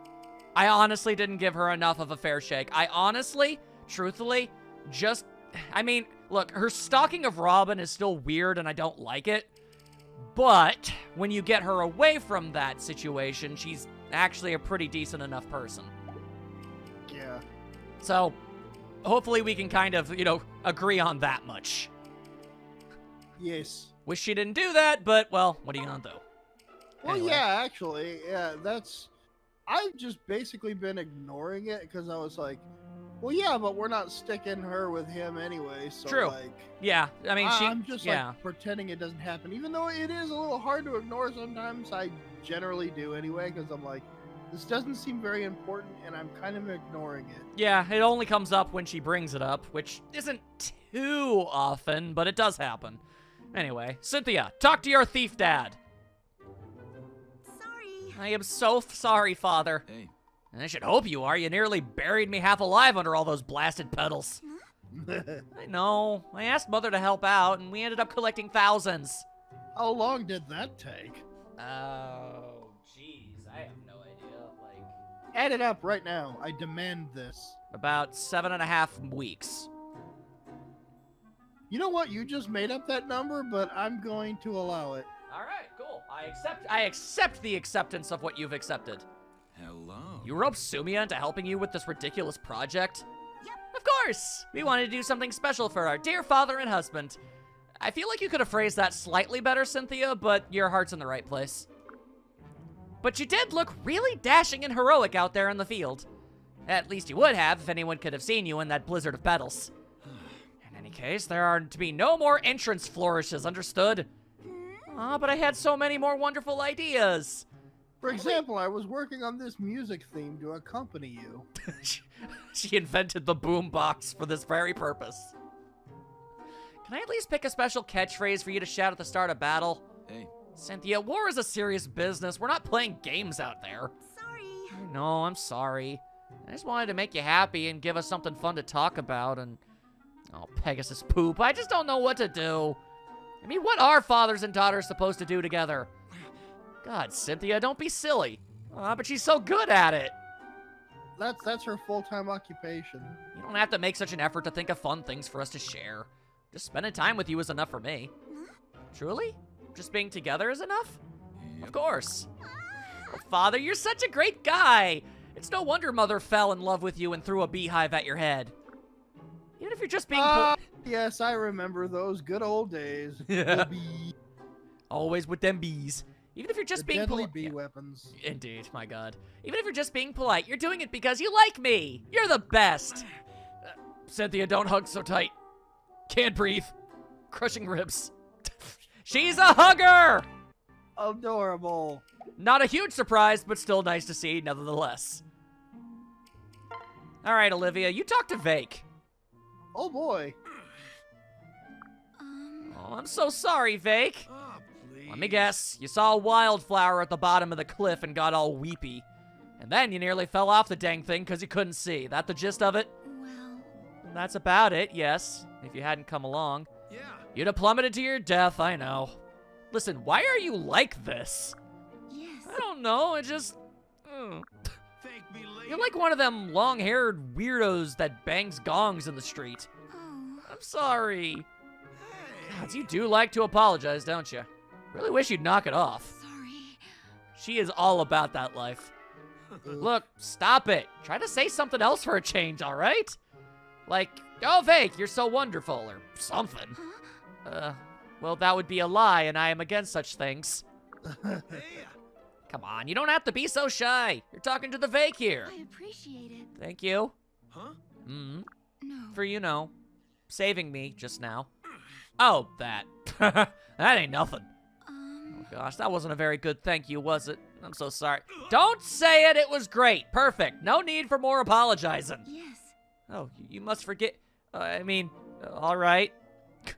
I honestly didn't give her enough of a fair shake. I honestly, truthfully, just... I mean, look, her stalking of Robin is still weird and I don't like it. But when you get her away from that situation, she's actually a pretty decent enough person. Yeah. So, hopefully we can kind of, agree on that much. Yes. Wish she didn't do that, but, well, what are you gonna do? Well, Anyway. yeah, actually, yeah, I've just basically been ignoring it because I was like, well, yeah, but we're not sticking her with him anyway, so, True. like... Yeah, I mean, I'm just, yeah. like, pretending it doesn't happen. Even though it is a little hard to ignore sometimes, I generally do anyway, because I'm like, this doesn't seem very important, and I'm kind of ignoring it. Yeah, it only comes up when she brings it up, which isn't too often, but it does happen. Anyway, Cynthia, talk to your thief dad. Sorry. I am so sorry, Father. Hey. And I should hope you are. You nearly buried me half alive under all those blasted pedals. I know. I asked Mother to help out, and we ended up collecting thousands. How long did that take? Oh, jeez. I have no idea. Add it up right now. I demand this. About 7.5 weeks. You know what? You just made up that number, but I'm going to allow it. All right, cool. I accept the acceptance of what you've accepted. Hello. You roped Sumia into helping you with this ridiculous project? Yep. Of course! We wanted to do something special for our dear father and husband. I feel like you could have phrased that slightly better, Cynthia, but your heart's in the right place. But you did look really dashing and heroic out there in the field. At least you would have if anyone could have seen you in that blizzard of petals. In any case, there are to be no more entrance flourishes, understood? Ah, but I had so many more wonderful ideas. For example, I was working on this music theme to accompany you. She invented the boombox for this very purpose. Can I at least pick a special catchphrase for you to shout at the start of battle? Hey. Cynthia, war is a serious business. We're not playing games out there. Sorry. No, I'm sorry. I just wanted to make you happy and give us something fun to talk about and... Oh, Pegasus poop. I just don't know what to do. I mean, what are fathers and daughters supposed to do together? God, Cynthia, don't be silly. But she's so good at it. That's her full-time occupation. You don't have to make such an effort to think of fun things for us to share. Just spending time with you is enough for me. Truly? Just being together is enough? Of course. Oh, Father, you're such a great guy. It's no wonder Mother fell in love with you and threw a beehive at your head. Even if you're just being... Yes, I remember those good old days. Yeah. The bee, Always with them bees. Even if you're just the being deadly polite. bee weapons. Indeed, my God. Even if you're just being polite, you're doing it because you like me. You're the best. Cynthia, don't hug so tight. Can't breathe. Crushing ribs. She's a hugger! Adorable. Not a huge surprise, but still nice to see nevertheless. All right, Olivia, you talk to Vake. Oh boy. Oh, I'm so sorry, Vake. Oh, please. Let me guess. You saw a wildflower at the bottom of the cliff and got all weepy. And then you nearly fell off the dang thing because you couldn't see. That the gist of it? Well, That's about it, yes. If you hadn't come along. Yeah. You'd have plummeted to your death, I know. Listen, why are you like this? yes. I don't know, it just... Thank me later. You're like one of them long-haired weirdos that bangs gongs in the street. Oh, I'm sorry. Hey. God, you do like to apologize, don't you? Really wish you'd knock it off. sorry. She is all about that life. Look, stop it. Try to say something else for a change, all right? Like, oh, Vake, you're so wonderful, or something. Huh? Well, that would be a lie, and I am against such things. Hey. Come on, you don't have to be so shy. You're talking to the Vake here. I appreciate it. Thank you. Huh? Mm-hmm. No. For, saving me just now. Oh, that. That ain't nothing. Oh, gosh, that wasn't a very good thank you, was it? I'm so sorry. Don't say it, it was great. Perfect. No need for more apologizing. Yes. Oh, you must forget. All right.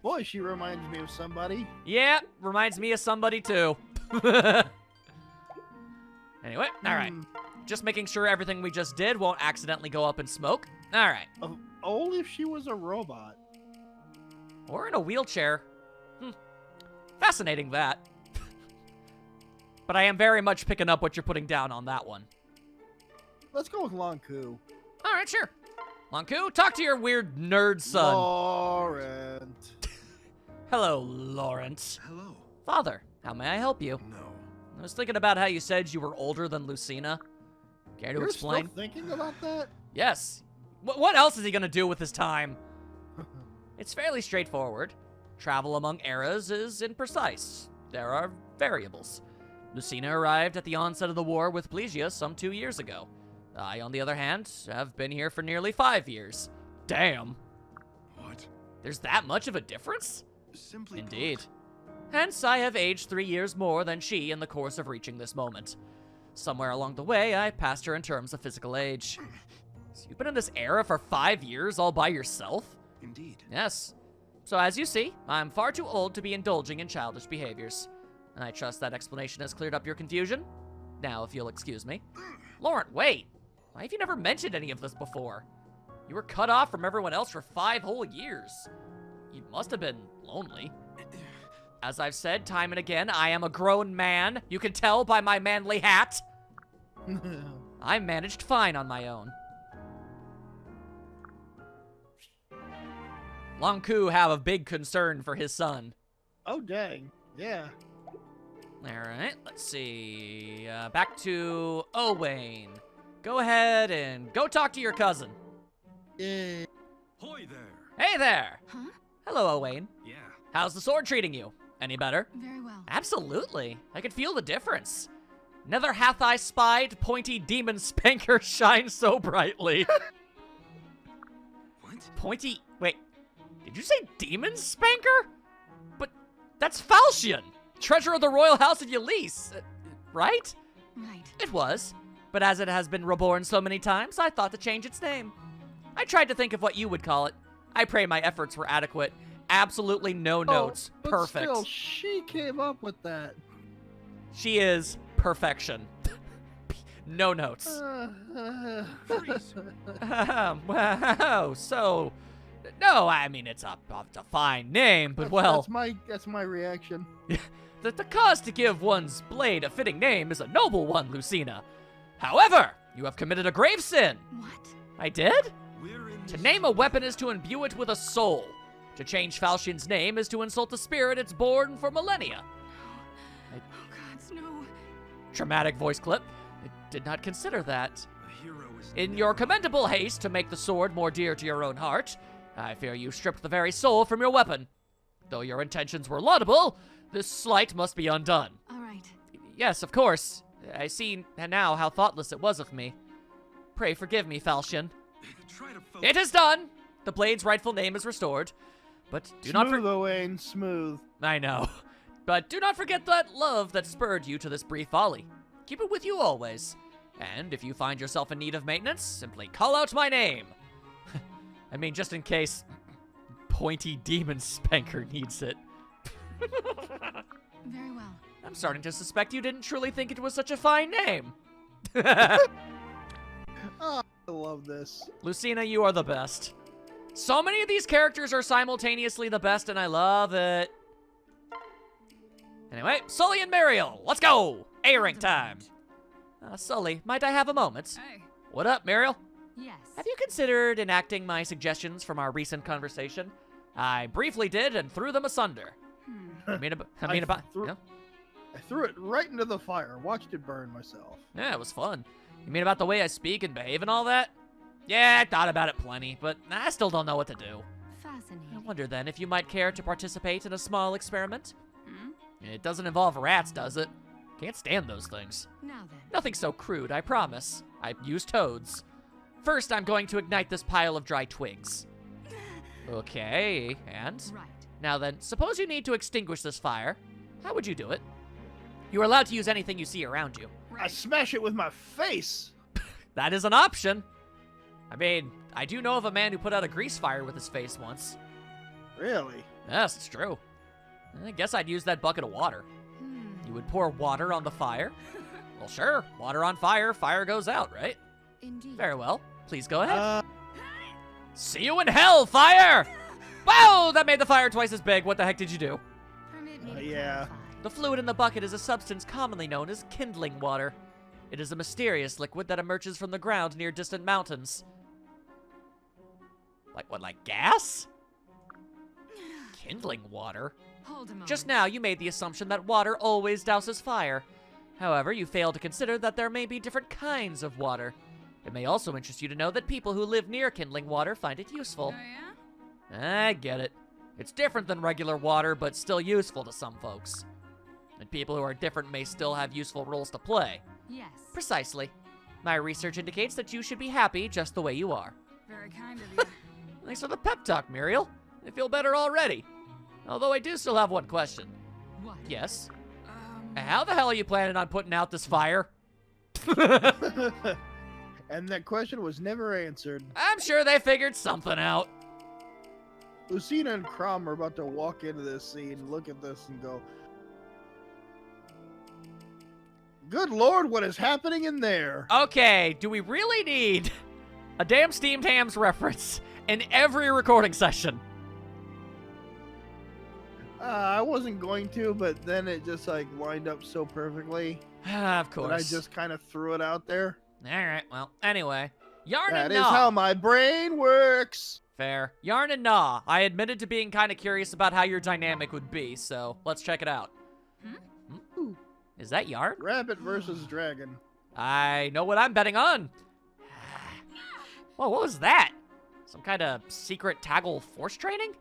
Boy, she reminds me of somebody. Yeah, reminds me of somebody too. Anyway, all right. Just making sure everything we just did won't accidentally go up in smoke. All right. Only if she was a robot. Or in a wheelchair. Fascinating, that. But I am very much picking up what you're putting down on that one. Let's go with Lonku. All right, sure. Lonku, talk to your weird nerd son. Laurent. Hello, Lawrence. Hello. Father, how may I help you? No. I was thinking about how you said you were older than Lucina. Care to You're explain? still thinking about that? Yes. What else is he gonna do with his time? It's fairly straightforward. Travel among eras is imprecise. There are variables. Lucina arrived at the onset of the war with Plegia some 2 years ago. I, on the other hand, have been here for nearly 5 years. Damn. What? There's that much of a difference? Simply Indeed. Hence, I have aged 3 years more than she in the course of reaching this moment. Somewhere along the way, I passed her in terms of physical age. So you've been in this era for 5 years all by yourself? Indeed. Yes. So as you see, I'm far too old to be indulging in childish behaviors. I trust that explanation has cleared up your confusion. Now, if you'll excuse me. Lauren, wait! Why have you never mentioned any of this before? You were cut off from everyone else for 5 whole years. You must have been lonely. As I've said time and again, I am a grown man. You can tell by my manly hat. I managed fine on my own. Long Ku have a big concern for his son. Oh, dang. Yeah. Alright, let's see. Back to Owain. Go ahead and go talk to your cousin. Yeah. Hoy there. Hey there! Huh? Hello, Owain. Yeah. How's the sword treating you? Any better? Very well. Absolutely. I can feel the difference. Never hath I spied pointy demon spanker shine so brightly. What? Pointy... Wait. Did you say demon spanker? But that's Falchion, treasure of the royal house of Yelise, right? Right. It was. But as it has been reborn so many times, I thought to change its name. I tried to think of what you would call it. I pray my efforts were adequate. Absolutely no notes. But Perfect. Still, she came up with that. She is perfection. No notes. Freeze. Wow, so... No, I mean, it's a fine name, but well... That's my reaction. The cause to give one's blade a fitting name is a noble one, Lucina. However, you have committed a grave sin. What? I did? We're in To this- name a weapon is to imbue it with a soul. To change Falchion's name is to insult a spirit it's born for millennia. Oh, gods, no. Dramatic voice clip. I did not consider that. A hero is In never- your commendable haste to make the sword more dear to your own heart, I fear you stripped the very soul from your weapon. Though your intentions were laudable, this slight must be undone. All right. Yes, of course. I see now how thoughtless it was of me. Pray forgive me, Falchion. Try to focus. It is done! The blade's rightful name is restored. But do not Smooth, Owain, smooth. I know. But do not forget that love that spurred you to this brief folly. Keep it with you always. And if you find yourself in need of maintenance, simply call out my name. I mean, just in case pointy demon spanker needs it. Very well. I'm starting to suspect you didn't truly think it was such a fine name. Oh, I love this. Lucina, you are the best. So many of these characters are simultaneously the best, and I love it. Anyway, Sully and Muriel, let's go! A-rank time. Sully, might I have a moment? Hey. What up, Muriel? Yes. Have you considered enacting my suggestions from our recent conversation? I briefly did and threw them asunder. Hmm. I mean I about, threw- you know? I threw it right into the fire. Watched it burn myself. Yeah, it was fun. You mean about the way I speak and behave and all that? Yeah, I thought about it plenty, but I still don't know what to do. I Fascinating. wonder then if you might care to participate in a small experiment? Hmm? It doesn't involve rats, does it? Can't stand those things. Now then. Nothing so crude, I promise. I use toads. First, I'm going to ignite this pile of dry twigs. Okay, and? Right. Now then, suppose you need to extinguish this fire. How would you do it? You are allowed to use anything you see around you. I smash it with my face. That is an option. I mean, I do know of a man who put out a grease fire with his face once. Really? Yes, it's true. I guess I'd use that bucket of water. Hmm. You would pour water on the fire? Well, sure. Water on fire, fire goes out, right? Indeed. Very well. Please go ahead. Uh, See you in hell, fire! Wow, that made the fire twice as big. What the heck did you do? Permit me to yeah. clarify. The fluid in the bucket is a substance commonly known as kindling water. It is a mysterious liquid that emerges from the ground near distant mountains. Like what, like gas? Kindling water? Hold a moment. Just now, you made the assumption that water always douses fire. However, you failed to consider that there may be different kinds of water. It may also interest you to know that people who live near kindling water find it Oh, useful. yeah? I get it. It's different than regular water, but still useful to some folks. And people who are different may still have useful roles to play. Yes. Precisely. My research indicates that you should be happy just the way you are. Very kind of you. Thanks for the pep talk, Muriel. I feel better already. Although I do still have one question. What? Yes? Um, How the hell are you planning on putting out this fire? And that question was never answered. I'm sure they figured something out. Lucina and Crom are about to walk into this scene, look at this, and go, "Good Lord, what is happening in there?" Okay, do we really need a damn steamed hams reference in every recording session? I wasn't going to, but then it just like lined up so perfectly Of course. that I just kind of threw it out there. Alright, well, anyway. Yarn That and is Gnaw. how my brain works. Fair. Yarn and Gnaw. I admitted to being kind of curious about how your dynamic would be, so let's check it out. Ooh. Is that Yarn? Rabbit versus dragon. I know what I'm betting on. Whoa, what was that? Some kind of secret Taggle force training?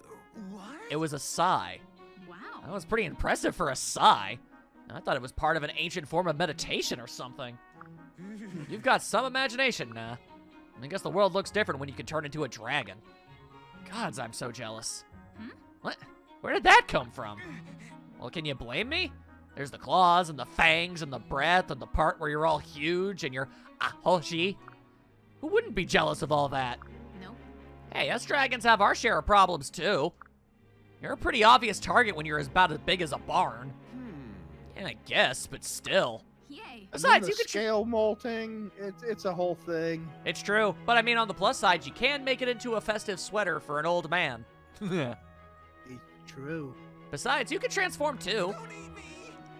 What? It was a sigh. wow. That was pretty impressive for a sigh. I thought it was part of an ancient form of meditation or something. You've got some imagination, I guess the world looks different when you can turn into a dragon. Gods, I'm so jealous. What? Where did that come from? Well, can you blame me? There's the claws and the fangs and the breath and the part where you're all huge and you're ahoshi. Who wouldn't be jealous of all that? Nope. Hey, us dragons have our share of problems too. You're a pretty obvious target when you're about as big as a barn. Yeah, I guess, but still. Yay. And then Besides, the you could... scale molting. It's a whole thing. It's true, but I mean, on the plus side, you can make it into a festive sweater for an old man. It's true. Besides, you can transform too. Don't eat me.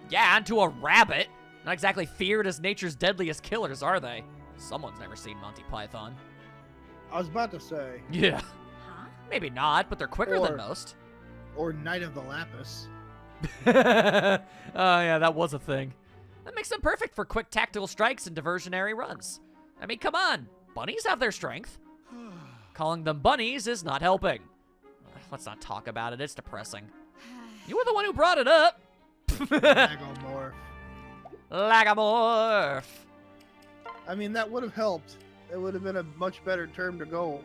Yeah, into a rabbit. Not exactly feared as nature's deadliest killers, are they? Someone's never seen Monty Python. I was about to say, Yeah. Huh? Maybe not, but they're quicker than Or- most. or Knight of the Lapis. Oh, yeah, that was a thing. That makes them perfect for quick tactical strikes and diversionary runs. I mean, come on. Bunnies have their strength. Calling them bunnies is not helping. Let's not talk about it. It's depressing. You were the one who brought it up. Magomorph. Lagomorph. I mean, that would have helped. It would have been a much better term to go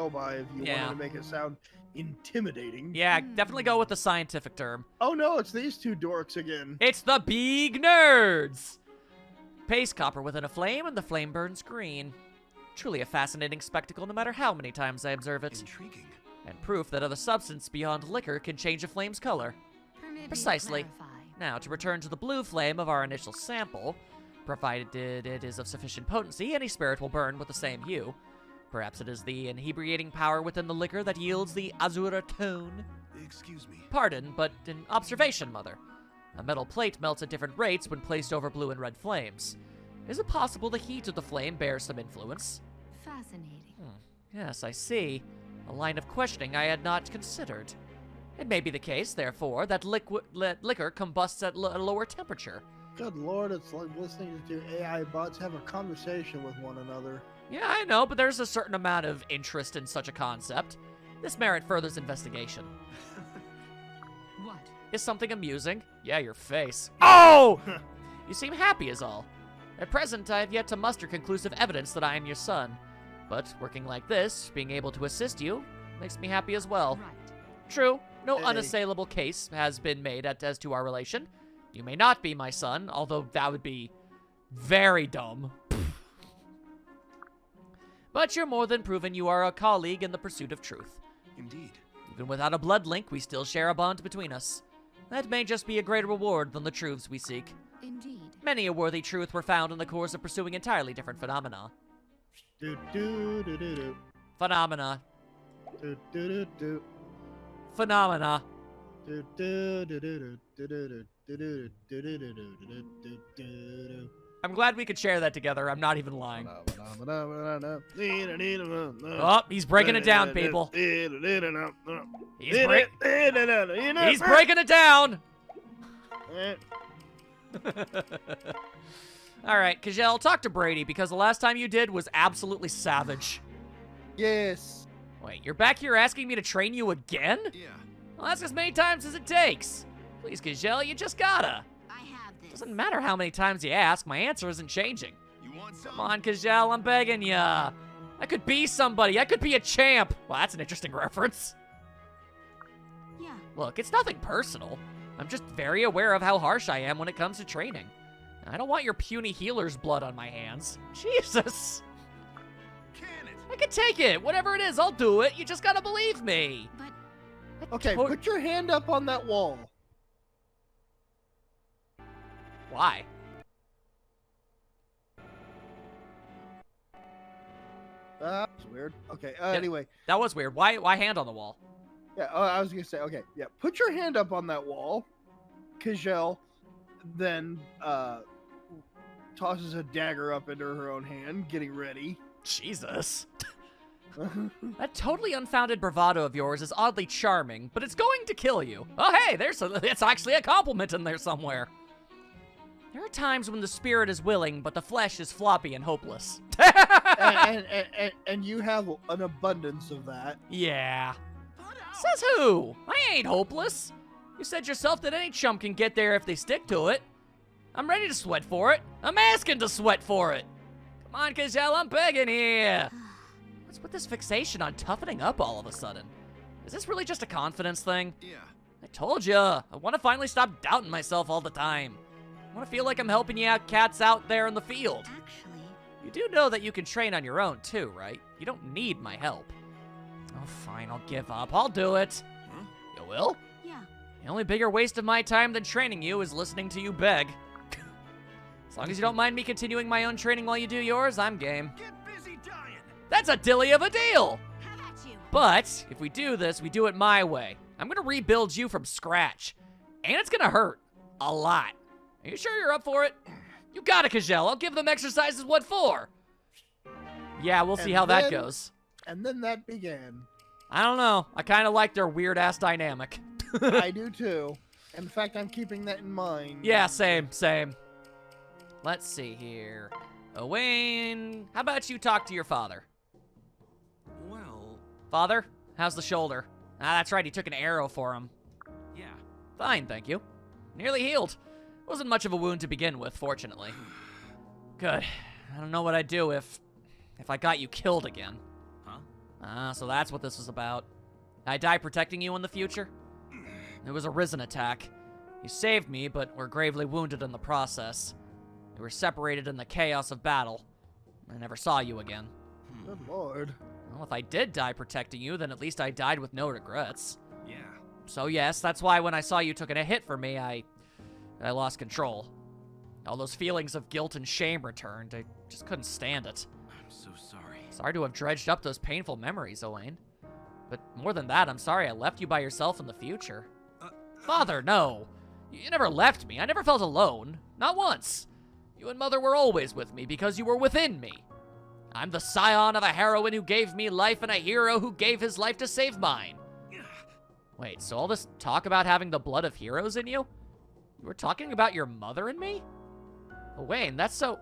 by if you Yeah. wanted to make it sound intimidating. Yeah, definitely go with the scientific term. Oh no, it's these two dorks again. It's the big nerds! Paste copper within a flame, and the flame burns green. Truly a fascinating spectacle, no matter how many times I observe it. Intriguing. And proof that other substance beyond liquor can change a flame's color. Permit me to Precisely. clarify. Now, to return to the blue flame of our initial sample, provided it is of sufficient potency, any spirit will burn with the same hue. Perhaps it is the inebriating power within the liquor that yields the azure tone. Excuse me. Pardon, but an observation, Mother. A metal plate melts at different rates when placed over blue and red flames. Is it possible the heat of the flame bears some influence? Fascinating. Yes, I see. A line of questioning I had not considered. It may be the case, therefore, that liquor combusts at a lower temperature. Good lord, it's like listening to AI bots have a conversation with one another. Yeah, I know, but there's a certain amount of interest in such a concept. This merit furthers investigation. What? Is something amusing? Yeah, your face. Oh! You seem happy is all. At present, I have yet to muster conclusive evidence that I am your son. But working like this, being able to assist you, makes me happy as well. Right. True, no Hey. unassailable case has been made as to our relation. You may not be my son, although that would be very dumb. But you're more than proven you are a colleague in the pursuit of truth. Indeed. Even without a blood link, we still share a bond between us. That may just be a greater reward than the truths we seek. Indeed. Many a worthy truth were found in the course of pursuing entirely different phenomena. Do do do do do Phenomena. do do do Phenomena. do do do do do do do do do do do do do do. I'm glad we could share that together. I'm not even lying. Oh, he's breaking it down, people. He's breaking it down. All right, Kajel, talk to Brady, because the last time you did was absolutely savage. Yes. Wait, you're back here asking me to train you again? Yeah. Well, ask as many times as it takes. Please, Kajel, you just gotta. I have this. Doesn't matter how many times you ask, my answer isn't changing. You want some? Come on, Kajel, I'm begging ya. I could be somebody. I could be a champ. Well, that's an interesting reference. Yeah. Look, it's nothing personal. I'm just very aware of how harsh I am when it comes to training. I don't want your puny healer's blood on my hands. Jesus. Can it? I can take it. Whatever it is, I'll do it. You just gotta believe me. But Okay, put your hand up on that wall. Why? That's weird. Okay, Yeah. anyway. That was weird. Why hand on the wall? Yeah, I was gonna say, okay, yeah. Put your hand up on that wall. Kajel then tosses a dagger up into her own hand, getting ready. Jesus. That totally unfounded bravado of yours is oddly charming, but it's going to kill you. Oh, hey, it's actually a compliment in there somewhere. There are times when the spirit is willing, but the flesh is floppy and hopeless. and you have an abundance of that. Yeah. Says who? I ain't hopeless. You said yourself that any chump can get there if they stick to it. I'm ready to sweat for it. I'm asking to sweat for it. Come on, Kajel, I'm begging here. What's with this fixation on toughening up all of a sudden? Is this really just a confidence thing? Yeah. I told ya. I want to finally stop doubting myself all the time. I want to feel like I'm helping you out cats out there in the field. actually, You do know that you can train on your own too, right? You don't need my help. Oh, fine, I'll give up. I'll do it. Huh? You will? yeah. The only bigger waste of my time than training you is listening to you beg. As long as you don't mind me continuing my own training while you do yours, I'm game. Get busy dying. That's a dilly of a deal! How about you? But, if we do this, we do it my way. I'm gonna rebuild you from scratch. And it's gonna hurt. A lot. Are you sure you're up for it? You got it, Kajel. I'll give them exercises what for. Yeah, we'll see And how that then- goes. And then that began. I don't know. I kind of like their weird-ass dynamic. I do too. In fact, I'm keeping that in mind. Yeah, same. Let's see here. Wayne, how about you talk to your father? Well, Father, how's the shoulder? Ah, that's right. He took an arrow for him. yeah. Fine, thank you. Nearly healed. Wasn't much of a wound to begin with, fortunately. Good. I don't know what I'd do if I got you killed again. Huh? Ah, so that's what this was about. I die protecting you in the future? It was a risen attack. You saved me, but were gravely wounded in the process. We were separated in the chaos of battle. I never saw you again. Good lord. Well, if I did die protecting you, then at least I died with no regrets. Yeah. So yes, that's why when I saw you took a hit for me, I lost control. All those feelings of guilt and shame returned. I just couldn't stand it. I'm so sorry. Sorry to have dredged up those painful memories, Owain. But more than that, I'm sorry I left you by yourself in the future. Father, no. You never left me. I never felt alone. Not once. You and Mother were always with me because you were within me. I'm the scion of a heroine who gave me life and a hero who gave his life to save mine. Wait, so all this talk about having the blood of heroes in you? You were talking about your mother and me? Owain, that's so...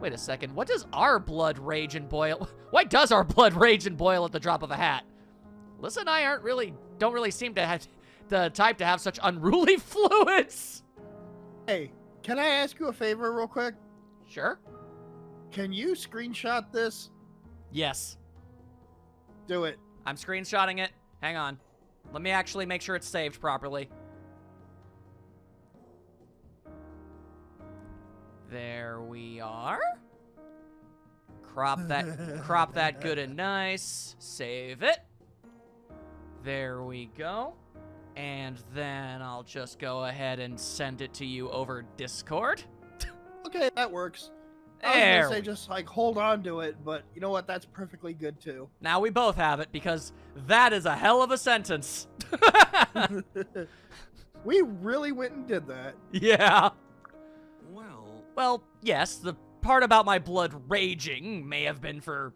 Wait a second, what does our blood rage and boil? Why does our blood rage and boil at the drop of a hat? Alyssa and I don't really seem to have the type to have such unruly fluids. Hey, can I ask you a favor real quick? Sure. Can you screenshot this? Yes, Do it. I'm screenshotting it. Hang on. Let me actually make sure it's saved properly. There we are. Crop that good and nice. Save it. There we go. And then I'll just go ahead and send it to you over Discord. Okay, that works. I was There. gonna say just like hold on to it, but you know what? That's perfectly good too. Now we both have it because that is a hell of a sentence. We really went and did that. Yeah. Well, Well, yes, the part about my blood raging may have been for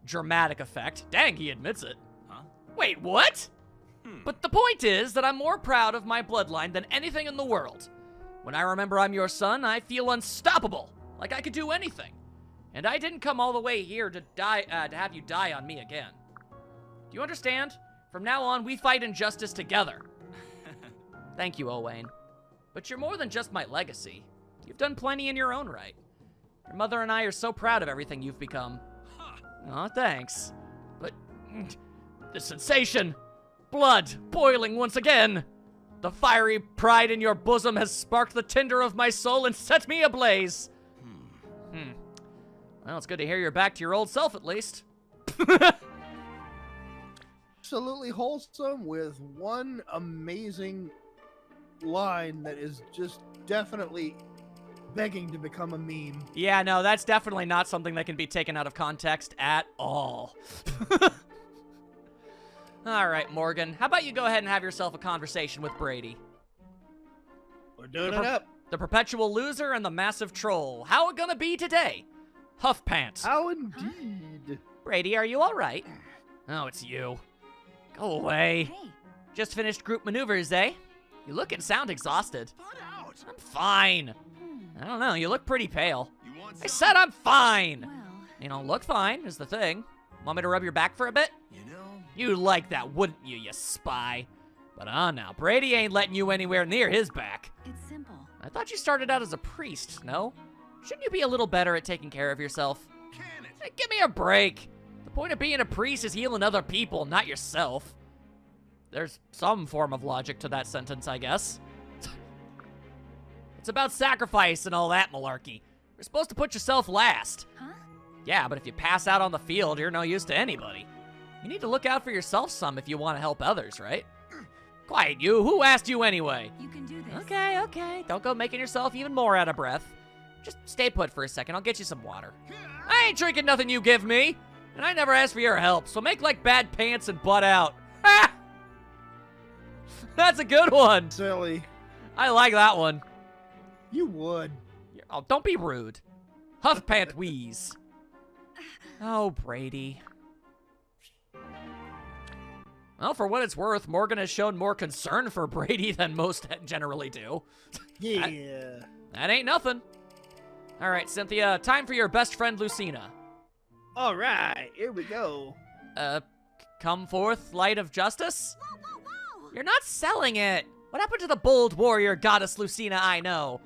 dramatic effect. Dang, he admits it. huh? Wait, what? Hmm. But the point is that I'm more proud of my bloodline than anything in the world. When I remember I'm your son, I feel unstoppable. Like I could do anything. And I didn't come all the way here to die, to have you die on me again. Do you understand? From now on, we fight injustice together. Thank you, Owain. But you're more than just my legacy. You've done plenty in your own right. Your mother and I are so proud of everything you've become. Aw, thanks. But the sensation, blood boiling once again. The fiery pride in your bosom has sparked the tinder of my soul and set me ablaze. Well, it's good to hear you're back to your old self, at least. Absolutely wholesome with one amazing line that is just definitely begging to become a meme. Yeah, no, that's definitely not something that can be taken out of context at all. All right, Morgan, how about you go ahead and have yourself a conversation with Brady? We're doing it up. The perpetual loser and the massive troll. How it gonna be today? Huff pants. How indeed. Brady, are you all right? Oh, it's you. Go away. Hey, Just finished group maneuvers, eh? You look and sound exhausted. Put out. I'm fine. I don't know, you look pretty pale. You want I some? said I'm fine. well, You don't look fine, is the thing. Want me to rub your back for a bit? You know, You'd like that, wouldn't you, you spy? But now, Brady ain't letting you anywhere near his back. it's simple. I thought you started out as a priest, no? Shouldn't you be a little better at taking care of yourself? can it? Hey, give me a break. The point of being a priest is healing other people, not yourself. There's some form of logic to that sentence, I guess. It's about sacrifice and all that malarkey. You're supposed to put yourself last. Huh? Yeah, but if you pass out on the field, you're no use to anybody. You need to look out for yourself some if you want to help others, right? Quiet, you. Who asked you anyway? You can do this. Okay, okay. Don't go making yourself even more out of breath. Just stay put for a second. I'll get you some water. I ain't drinking nothing you give me. And I never asked for your help, so make like bad pants and butt out. Ha! That's a good one. Silly. I like that one. You would. Oh, don't be rude. Huff pant wheeze. Oh, Brady. Well, for what it's worth, Morgan has shown more concern for Brady than most generally do. Yeah. That ain't nothing. All right, Cynthia, time for your best friend, Lucina. All right, here we go. Come forth, light of justice? Whoa, whoa, whoa! You're not selling it. What happened to the bold warrior goddess Lucina I know?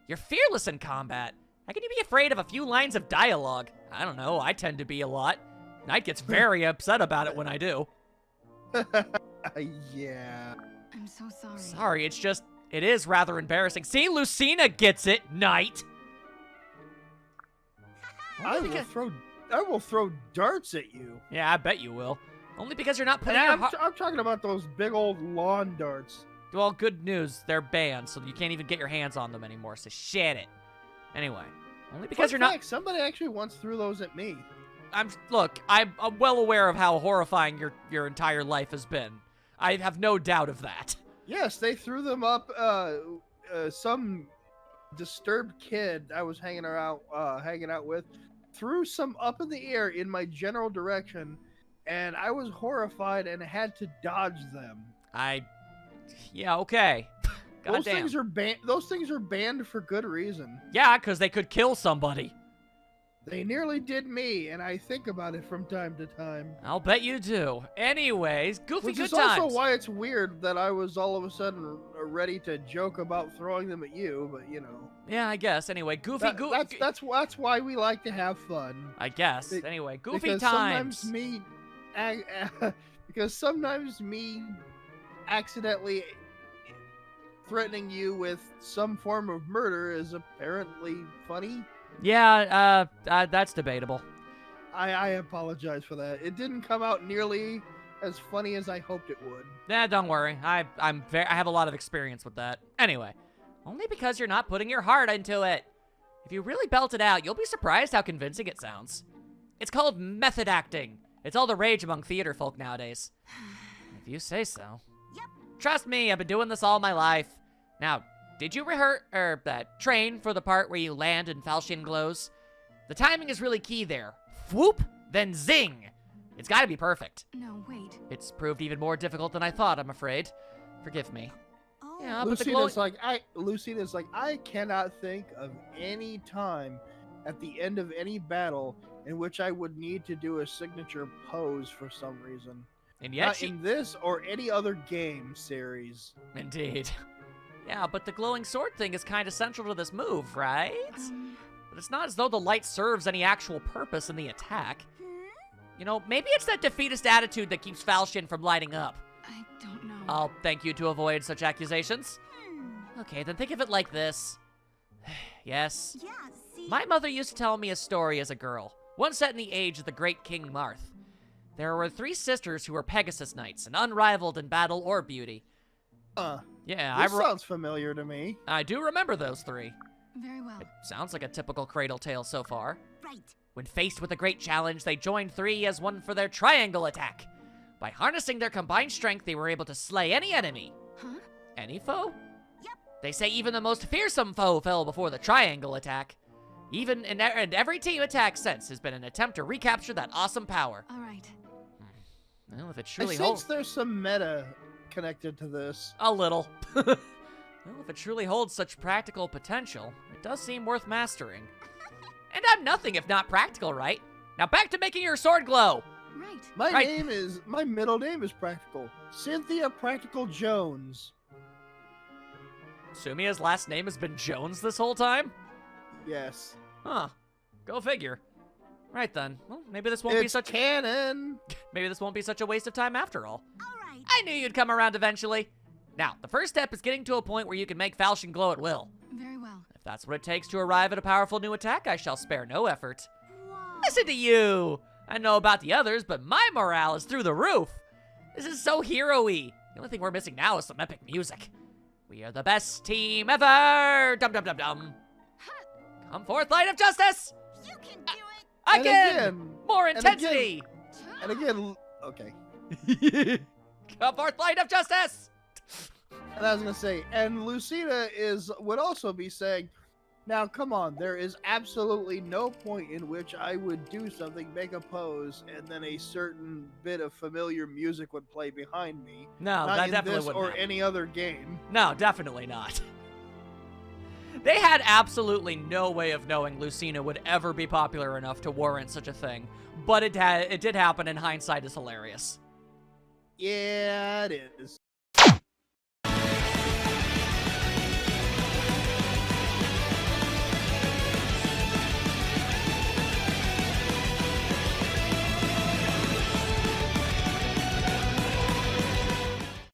You're fearless in combat. How can you be afraid of a few lines of dialogue? I don't know, I tend to be a lot. Knight gets very upset about it when I do. Yeah. I'm so sorry. Sorry, it's just, it is rather embarrassing. See, Lucina gets it, Knight. I will throw darts at you. Yeah, I bet you will. Only because you're not putting And your I'm talking about those big old lawn darts. Well, good news. They're banned, so you can't even get your hands on them anymore, so shit it. Anyway, only because Fun you're fact, somebody actually once threw those at me. Look, I'm well aware of how horrifying your entire life has been. I have no doubt of that. Yes, they threw them up. Some disturbed kid I was hanging out with threw some up in the air in my general direction, and I was horrified and had to dodge them. Yeah, okay. Those Goddamn. things are banned. Those things are banned for good reason. Yeah, because they could kill somebody. They nearly did me, and I think about it from time to time. I'll bet you do. Anyways, goofy Which good is times. also why it's weird that I was all of a sudden ready to joke about throwing them at you, but you know. Yeah, I guess. Anyway, goofy. That's why we like to have fun. I guess. Be- Anyway, goofy because times. Sometimes me accidentally threatening you with some form of murder is apparently funny. Yeah, that's debatable. I apologize for that. It didn't come out nearly as funny as I hoped it would. Nah, don't worry. I have a lot of experience with that. Anyway, only because you're not putting your heart into it. If you really belt it out, you'll be surprised how convincing it sounds. It's called method acting. It's all the rage among theater folk nowadays. If you say so. Yep. Trust me, I've been doing this all my life. Now, did you train for the part where you land and falchion glows? The timing is really key there. Whoop, then zing. It's gotta be perfect. No, wait. It's proved even more difficult than I thought, I'm afraid. Forgive me. Oh. Yeah, but the glow... Lucina's like, I cannot think of any time at the end of any battle in which I would need to do a signature pose for some reason. And yet Not in this or any other game series. Indeed. Yeah, but the glowing sword thing is kind of central to this move, right? But it's not as though the light serves any actual purpose in the attack. You know, maybe it's that defeatist attitude that keeps Falchion from lighting up. I don't know. I'll thank you to avoid such accusations. Hmm. Okay, then think of it like this. Yes. Yeah, see? My mother used to tell me a story as a girl, one set in the age of the great King Marth. There were 3 sisters who were Pegasus Knights, and unrivaled in battle or beauty. Yeah, This sounds familiar to me. I do remember those 3. Very well. It sounds like a typical Cradle tale so far. Right. When faced with a great challenge, they joined 3 as one for their triangle attack. By harnessing their combined strength, they were able to slay any enemy. Huh? Any foe? Yep. They say even the most fearsome foe fell before the triangle attack. And every team attack since has been an attempt to recapture that awesome power. All right. Well, if it I truly sense holds... there's some meta connected to this. A little. Well, if it truly holds such practical potential, it does seem worth mastering. And I'm nothing if not practical, right? Now back to making your sword glow! Right. My middle name is Practical. Cynthia Practical Jones. Sumia's last name has been Jones this whole time? Yes. Huh. Go figure. Right then. Well, maybe this won't be It's such canon. maybe this won't be such a waste of time after all. All right. I knew you'd come around eventually. Now, the first step is getting to a point where you can make Falchion glow at will. Very well. If that's what it takes to arrive at a powerful new attack, I shall spare no effort. Whoa. Listen to you! I know about the others, but my morale is through the roof. This is so hero-y. The only thing we're missing now is some epic music. We are the best team ever! Dum dum dum dum. Come forth, light of justice! You can do it. And Again! again, More and intensity! And again, okay. Come forth, light of justice! And I was gonna say, and Lucina would also be saying, now come on, there is absolutely no point in which I would do something, make a pose, and then a certain bit of familiar music would play behind me. No, Not that in definitely this wouldn't or happen. any other game. No, definitely not. They had absolutely no way of knowing Lucina would ever be popular enough to warrant such a thing, but it did happen, and hindsight is hilarious. Yeah, it is.